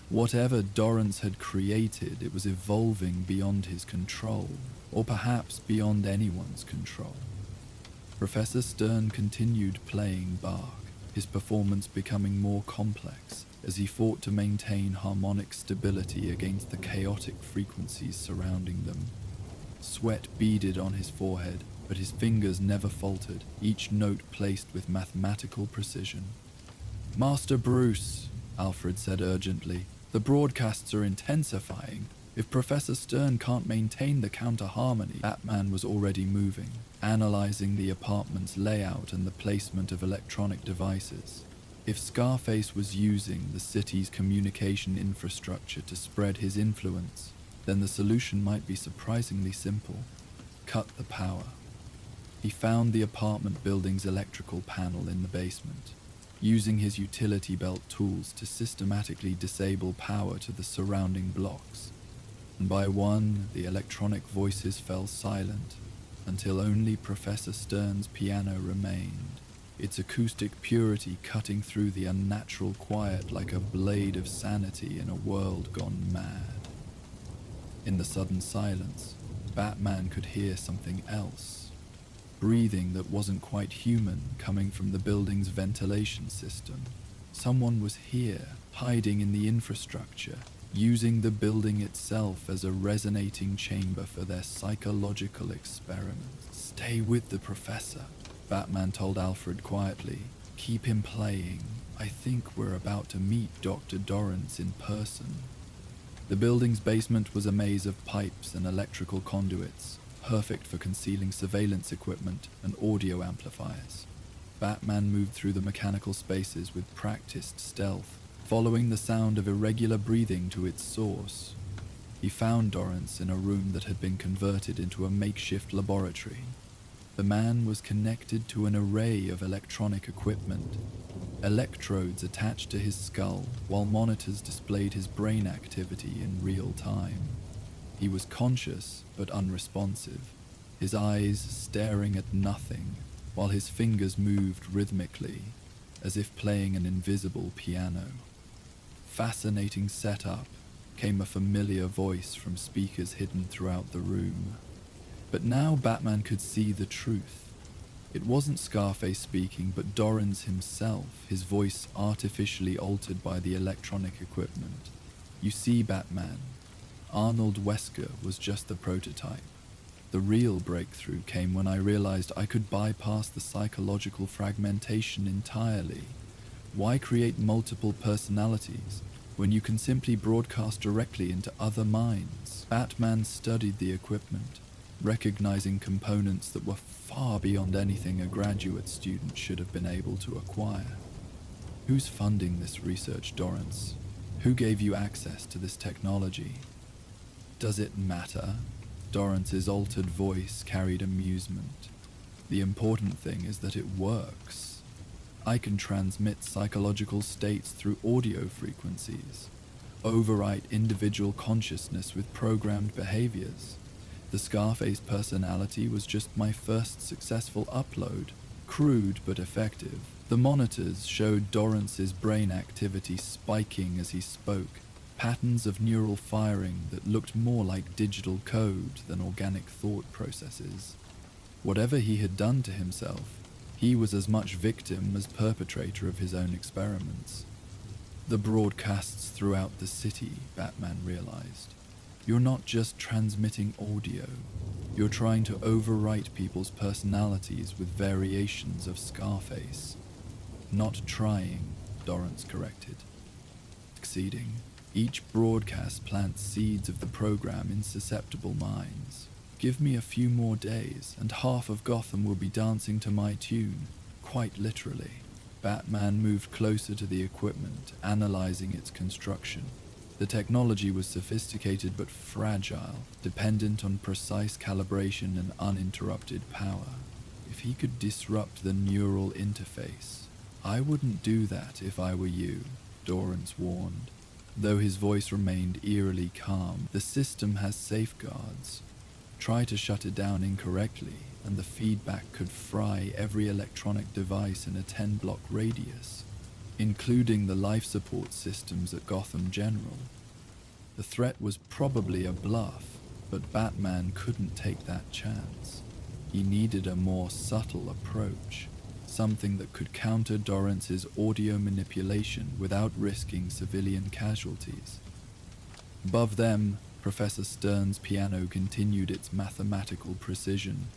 Whatever Dorrance had created, it was evolving beyond his control, or perhaps beyond anyone's control. Professor Stern continued playing Bach, his performance becoming more complex as he fought to maintain harmonic stability against the chaotic frequencies surrounding them. Sweat beaded on his forehead, but his fingers never faltered, each note placed with mathematical precision. "Master Bruce," Alfred said urgently, "the broadcasts are intensifying. If Professor Stern can't maintain the counter-harmony..." Batman was already moving, analyzing the apartment's layout and the placement of electronic devices. If Scarface was using the city's communication infrastructure to spread his influence, then the solution might be surprisingly simple. Cut the power. He found the apartment building's electrical panel in the basement, using his utility belt tools to systematically disable power to the surrounding blocks. And by one, the electronic voices fell silent, until only Professor Stern's piano remained, its acoustic purity cutting through the unnatural quiet like a blade of sanity in a world gone mad. In the sudden silence, Batman could hear something else. Breathing that wasn't quite human coming from the building's ventilation system. Someone was here, hiding in the infrastructure, using the building itself as a resonating chamber for their psychological experiments. "Stay with the professor," Batman told Alfred quietly. "Keep him playing. I think we're about to meet Dr. Dorrance in person." The building's basement was a maze of pipes and electrical conduits, perfect for concealing surveillance equipment and audio amplifiers. Batman moved through the mechanical spaces with practiced stealth, following the sound of irregular breathing to its source. He found Dorrance in a room that had been converted into a makeshift laboratory. The man was connected to an array of electronic equipment, electrodes attached to his skull, while monitors displayed his brain activity in real time. He was conscious but unresponsive, his eyes staring at nothing, while his fingers moved rhythmically, as if playing an invisible piano. Fascinating setup, came a familiar voice from speakers hidden throughout the room. But now Batman could see the truth. It wasn't Scarface speaking, but Dorrance himself, his voice artificially altered by the electronic equipment. "You see, Batman, Arnold Wesker was just the prototype. The real breakthrough came when I realized I could bypass the psychological fragmentation entirely. Why create multiple personalities when you can simply broadcast directly into other minds?" Batman studied the equipment, recognizing components that were far beyond anything a graduate student should have been able to acquire. "Who's funding this research, Dorrance? Who gave you access to this technology?" "Does it matter?" Dorrance's altered voice carried amusement. "The important thing is that it works. I can transmit psychological states through audio frequencies, overwrite individual consciousness with programmed behaviors. The Scarface personality was just my first successful upload, crude but effective. The monitors showed Dorrance's brain activity spiking as he spoke, patterns of neural firing that looked more like digital code than organic thought processes. Whatever he had done to himself, he was as much victim as perpetrator of his own experiments. The broadcasts throughout the city, Batman realized. You're not just transmitting audio, you're trying to overwrite people's personalities with variations of Scarface. "Not trying," Dorrance corrected. "Succeeding. Each broadcast plants seeds of the program in susceptible minds. Give me a few more days, and half of Gotham will be dancing to my tune, quite literally." Batman moved closer to the equipment, analyzing its construction. The technology was sophisticated but fragile, dependent on precise calibration and uninterrupted power. If he could disrupt the neural interface, "I wouldn't do that if I were you," Dorrance warned. Though his voice remained eerily calm, "the system has safeguards. Try to shut it down incorrectly, and the feedback could fry every electronic device in a 10-block radius, including the life support systems at Gotham General." The threat was probably a bluff, but Batman couldn't take that chance. He needed a more subtle approach, something that could counter Dorrance's audio manipulation without risking civilian casualties. Above them, Professor Stern's piano continued its mathematical precision,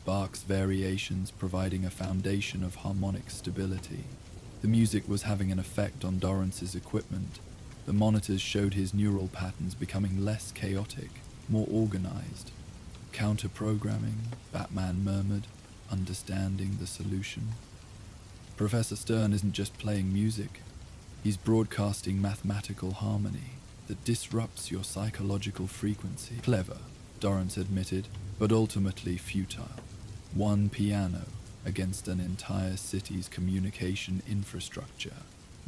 Bach's variations providing a foundation of harmonic stability. The music was having an effect on Dorrance's equipment. The monitors showed his neural patterns becoming less chaotic, more organized. Counter-programming, Batman murmured, understanding the solution. Professor Stern isn't just playing music. He's broadcasting mathematical harmony that disrupts your psychological frequency. Clever, Dorrance admitted, but ultimately futile. One piano against an entire city's communication infrastructure.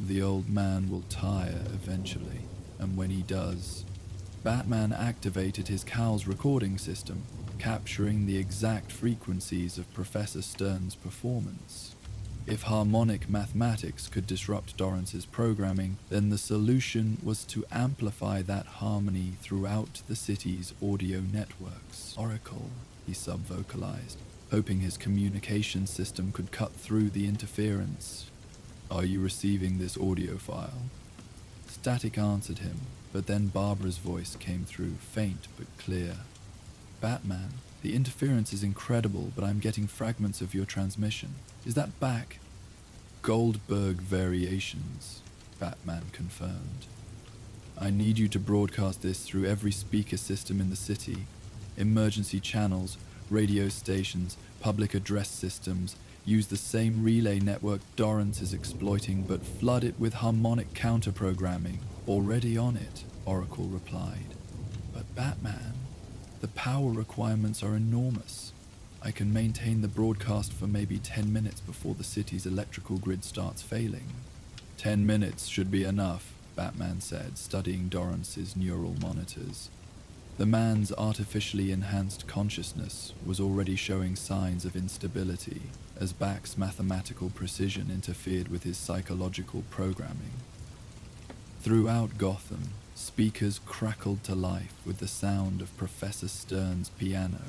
The old man will tire eventually, and when he does, Batman activated his Cal's recording system, capturing the exact frequencies of Professor Stern's performance. If harmonic mathematics could disrupt Dorrance's programming, then the solution was to amplify that harmony throughout the city's audio networks. Oracle, he sub-vocalized, hoping his communication system could cut through the interference. Are you receiving this audio file? Static answered him, but then Barbara's voice came through, faint but clear. Batman, the interference is incredible, but I'm getting fragments of your transmission. Is that back? Goldberg variations, Batman confirmed. I need you to broadcast this through every speaker system in the city. Emergency channels, radio stations, public address systems. Use the same relay network Dorrance is exploiting, but flood it with harmonic counter-programming. Already on it, Oracle replied. But Batman, the power requirements are enormous. I can maintain the broadcast for maybe 10 minutes before the city's electrical grid starts failing. 10 minutes should be enough, Batman said, studying Dorrance's neural monitors. The man's artificially enhanced consciousness was already showing signs of instability as Bach's mathematical precision interfered with his psychological programming. Throughout Gotham, speakers crackled to life with the sound of Professor Stern's piano,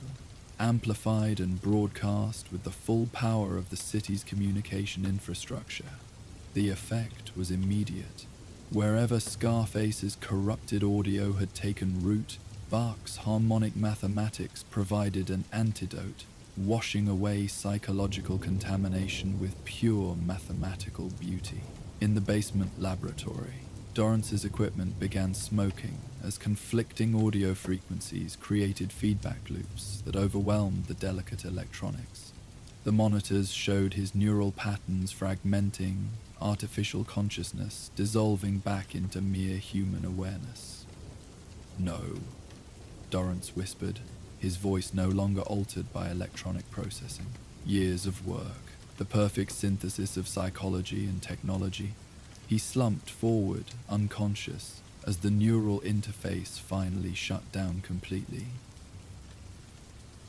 amplified and broadcast with the full power of the city's communication infrastructure. The effect was immediate. Wherever Scarface's corrupted audio had taken root, Bach's harmonic mathematics provided an antidote, washing away psychological contamination with pure mathematical beauty. In the basement laboratory, Dorrance's equipment began smoking as conflicting audio frequencies created feedback loops that overwhelmed the delicate electronics. The monitors showed his neural patterns fragmenting, artificial consciousness dissolving back into mere human awareness. No, Dorrance whispered, his voice no longer altered by electronic processing. Years of work, the perfect synthesis of psychology and technology. He slumped forward, unconscious, as the neural interface finally shut down completely.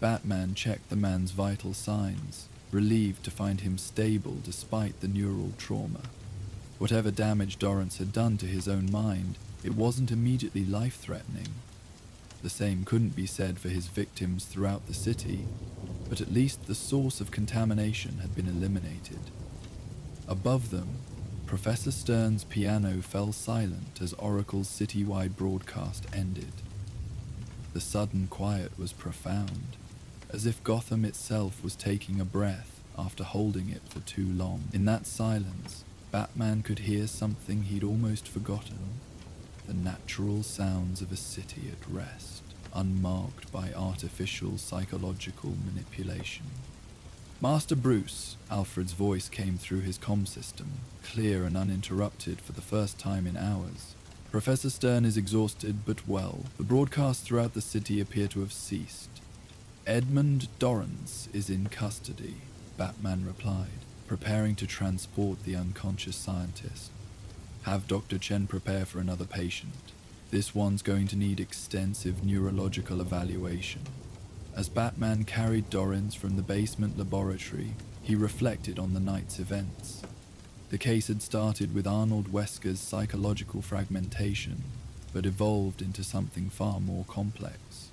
Batman checked the man's vital signs, relieved to find him stable despite the neural trauma. Whatever damage Dorrance had done to his own mind, it wasn't immediately life-threatening. The same couldn't be said for his victims throughout the city, but at least the source of contamination had been eliminated. Above them, Professor Stern's piano fell silent as Oracle's citywide broadcast ended. The sudden quiet was profound, as if Gotham itself was taking a breath after holding it for too long. In that silence, Batman could hear something he'd almost forgotten. The natural sounds of a city at rest, unmarked by artificial psychological manipulation. Master Bruce, Alfred's voice came through his comm system, clear and uninterrupted for the first time in hours. Professor Stern is exhausted but well. The broadcasts throughout the city appear to have ceased. Edmund Dorrance is in custody, Batman replied, preparing to transport the unconscious scientist. Have Dr. Chen prepare for another patient. This one's going to need extensive neurological evaluation. As Batman carried Dorrance from the basement laboratory, he reflected on the night's events. The case had started with Arnold Wesker's psychological fragmentation, but evolved into something far more complex.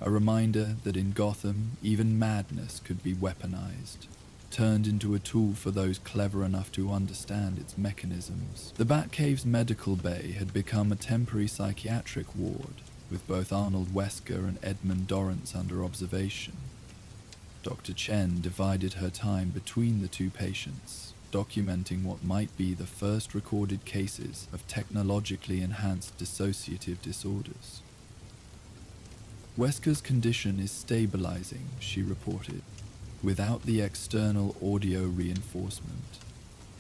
A reminder that in Gotham, even madness could be weaponized, turned into a tool for those clever enough to understand its mechanisms. The Batcave's medical bay had become a temporary psychiatric ward, with both Arnold Wesker and Edmund Dorrance under observation. Dr. Chen divided her time between the two patients, documenting what might be the first recorded cases of technologically enhanced dissociative disorders. Wesker's condition is stabilizing, she reported, without the external audio reinforcement.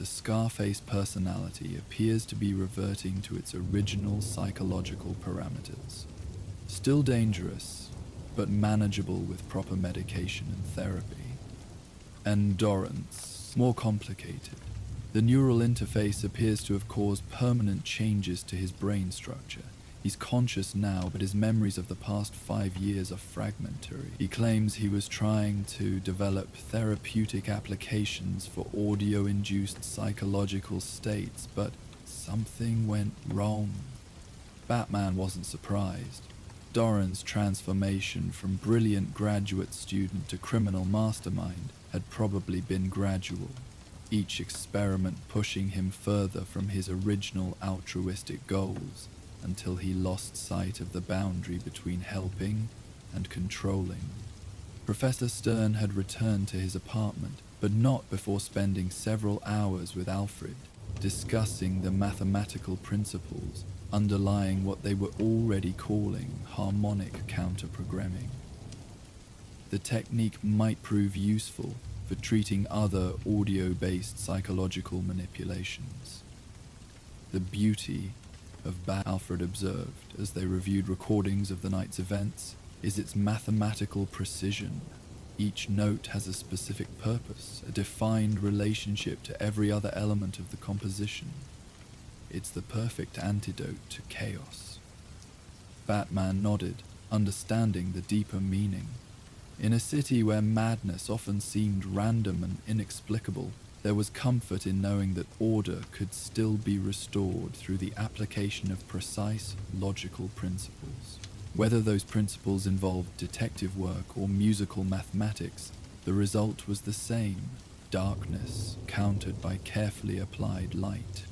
The Scarface personality appears to be reverting to its original psychological parameters. Still dangerous, but manageable with proper medication and therapy. And Dorrance, more complicated. The neural interface appears to have caused permanent changes to his brain structure. He's conscious now, but his memories of the past 5 years are fragmentary. He claims he was trying to develop therapeutic applications for audio-induced psychological states, but something went wrong. Batman wasn't surprised. Dorrance's transformation from brilliant graduate student to criminal mastermind had probably been gradual, each experiment pushing him further from his original altruistic goals, until he lost sight of the boundary between helping and controlling. Professor Stern had returned to his apartment, but not before spending several hours with Alfred, discussing the mathematical principles underlying what they were already calling harmonic counter-programming. The technique might prove useful for treating other audio-based psychological manipulations. The beauty of Alfred observed as they reviewed recordings of the night's events is its mathematical precision. Each note has a specific purpose, a defined relationship to every other element of the composition. It's the perfect antidote to chaos. Batman nodded, understanding the deeper meaning. In a city where madness often seemed random and inexplicable, there was comfort in knowing that order could still be restored through the application of precise, logical principles. Whether those principles involved detective work or musical mathematics, the result was the same: darkness countered by carefully applied light.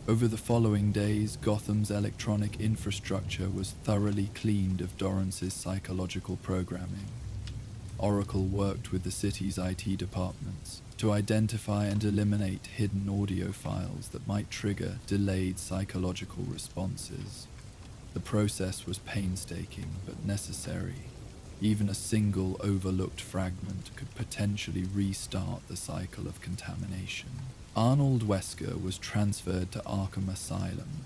Over the following days, Gotham's electronic infrastructure was thoroughly cleaned of Dorrance's psychological programming. Oracle worked with the city's IT departments to identify and eliminate hidden audio files that might trigger delayed psychological responses. The process was painstaking but necessary. Even a single overlooked fragment could potentially restart the cycle of contamination. Arnold Wesker was transferred to Arkham Asylum,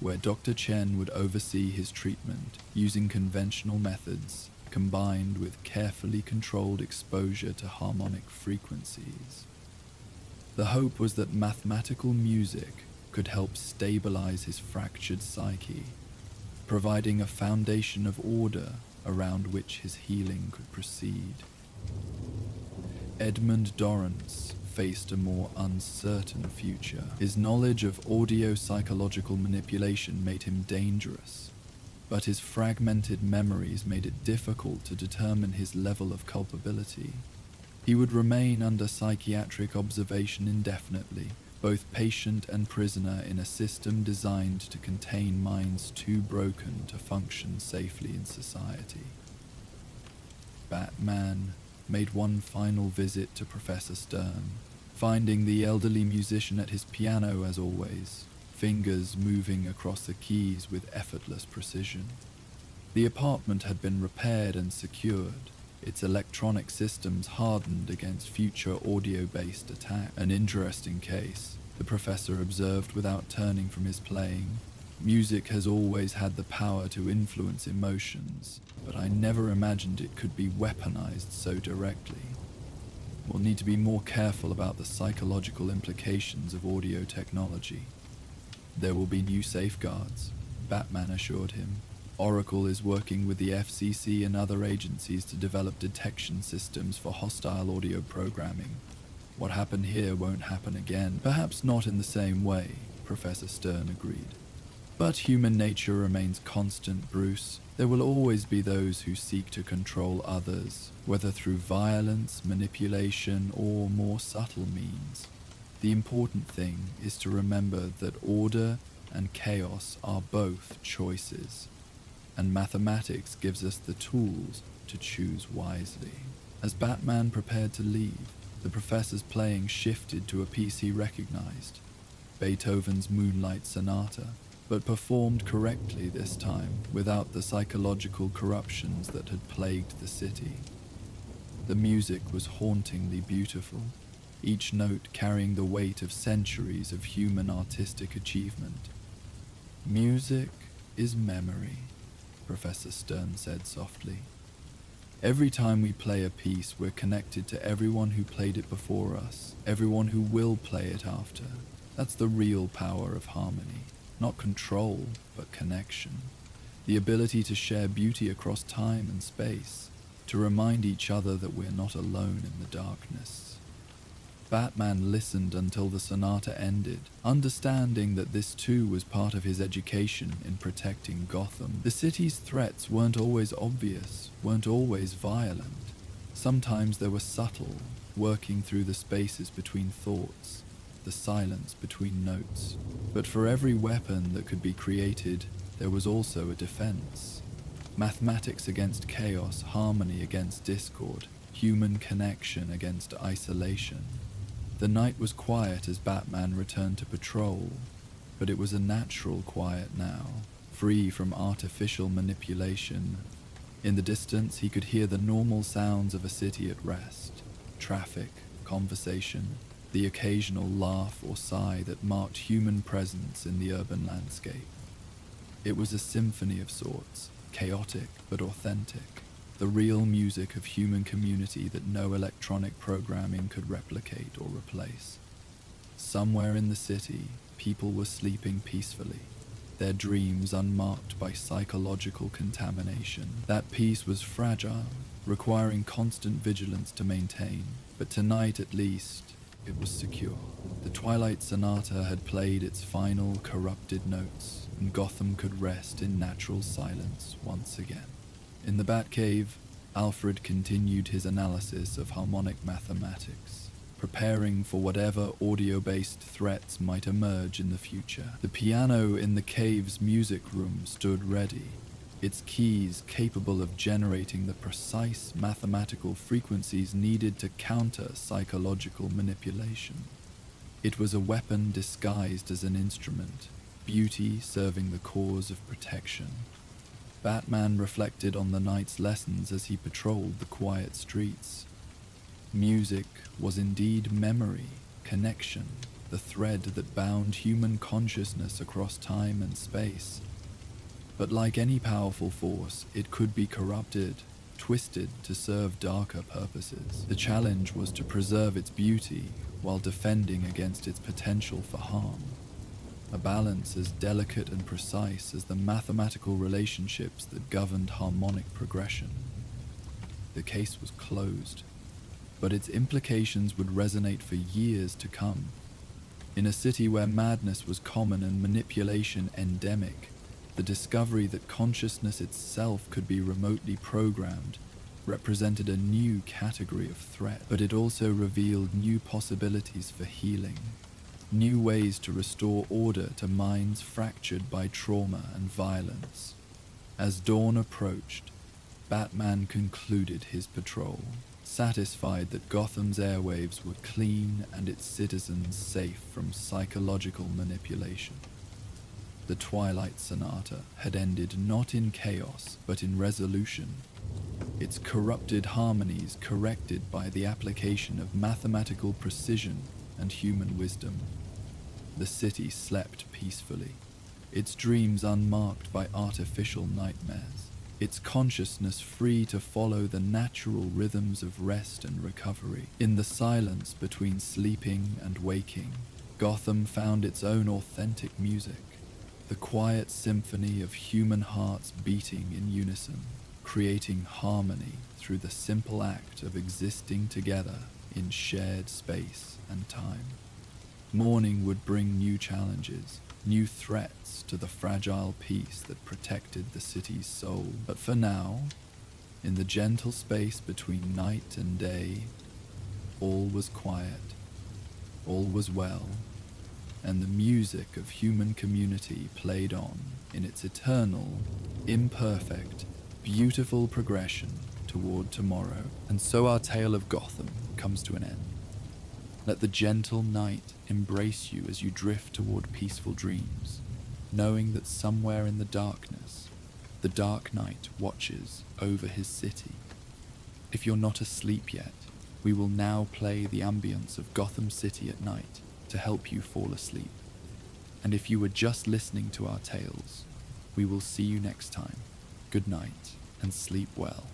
where Dr. Chen would oversee his treatment using conventional methods combined with carefully controlled exposure to harmonic frequencies. The hope was that mathematical music could help stabilize his fractured psyche, providing a foundation of order around which his healing could proceed. Edmund Dorrance faced a more uncertain future. His knowledge of audio-psychological manipulation made him dangerous, but his fragmented memories made it difficult to determine his level of culpability. He would remain under psychiatric observation indefinitely, both patient and prisoner in a system designed to contain minds too broken to function safely in society. Batman made one final visit to Professor Stern, finding the elderly musician at his piano as always, fingers moving across the keys with effortless precision. The apartment had been repaired and secured, its electronic systems hardened against future audio-based attack. An interesting case, the professor observed without turning from his playing. Music has always had the power to influence emotions, but I never imagined it could be weaponized so directly. We'll need to be more careful about the psychological implications of audio technology. There will be new safeguards, Batman assured him. Oracle is working with the FCC and other agencies to develop detection systems for hostile audio programming. What happened here won't happen again. Perhaps not in the same way, Professor Stern agreed. But human nature remains constant, Bruce. There will always be those who seek to control others, whether through violence, manipulation, or more subtle means. The important thing is to remember that order and chaos are both choices. and mathematics gives us the tools to choose wisely. As Batman prepared to leave, the professor's playing shifted to a piece he recognized, Beethoven's Moonlight Sonata, but performed correctly this time, without the psychological corruptions that had plagued the city. The music was hauntingly beautiful, each note carrying the weight of centuries of human artistic achievement. "Music is memory," Professor Stern said softly. "Every time we play a piece, we're connected to everyone who played it before us, everyone who will play it after. That's the real power of harmony. Not control, but connection. The ability to share beauty across time and space, to remind each other that we're not alone in the darkness." Batman listened until the sonata ended, understanding that this too was part of his education in protecting Gotham. The city's threats weren't always obvious, weren't always violent. Sometimes they were subtle, working through the spaces between thoughts, the silence between notes. But for every weapon that could be created, there was also a defense. Mathematics against chaos, harmony against discord, human connection against isolation. The night was quiet as Batman returned to patrol, but it was a natural quiet now, free from artificial manipulation. In the distance, he could hear the normal sounds of a city at rest: traffic, conversation, the occasional laugh or sigh that marked human presence in the urban landscape. It was a symphony of sorts, chaotic but authentic, the real music of human community that no electronic programming could replicate or replace. Somewhere in the city, people were sleeping peacefully, their dreams unmarked by psychological contamination. That peace was fragile, requiring constant vigilance to maintain, but tonight at least, it was secure. The Twilight Sonata had played its final corrupted notes, and Gotham could rest in natural silence once again. In the Batcave, Alfred continued his analysis of harmonic mathematics, preparing for whatever audio-based threats might emerge in the future. The piano in the cave's music room stood ready, its keys capable of generating the precise mathematical frequencies needed to counter psychological manipulation. It was a weapon disguised as an instrument, beauty serving the cause of protection. Batman reflected on the night's lessons as he patrolled the quiet streets. Music was indeed memory, connection, the thread that bound human consciousness across time and space. But like any powerful force, it could be corrupted, twisted to serve darker purposes. The challenge was to preserve its beauty while defending against its potential for harm. A balance as delicate and precise as the mathematical relationships that governed harmonic progression. The case was closed, but its implications would resonate for years to come. In a city where madness was common and manipulation endemic, the discovery that consciousness itself could be remotely programmed represented a new category of threat, but it also revealed new possibilities for healing, new ways to restore order to minds fractured by trauma and violence. As dawn approached, Batman concluded his patrol, satisfied that Gotham's airwaves were clean and its citizens safe from psychological manipulation. The Twilight Sonata had ended not in chaos, but in resolution, its corrupted harmonies corrected by the application of mathematical precision and human wisdom. The city slept peacefully, its dreams unmarked by artificial nightmares, its consciousness free to follow the natural rhythms of rest and recovery. In the silence between sleeping and waking, Gotham found its own authentic music, the quiet symphony of human hearts beating in unison, creating harmony through the simple act of existing together in shared space and time. Morning would bring new challenges, new threats to the fragile peace that protected the city's soul. But for now, in the gentle space between night and day, all was quiet, all was well, and the music of human community played on in its eternal, imperfect, beautiful progression toward tomorrow. And so our tale of Gotham comes to an end. Let the gentle night embrace you as you drift toward peaceful dreams, knowing that somewhere in the darkness, the Dark Knight watches over his city. If you're not asleep yet, we will now play the ambience of Gotham City at night to help you fall asleep. And if you were just listening to our tales, we will see you next time. Good night and sleep well.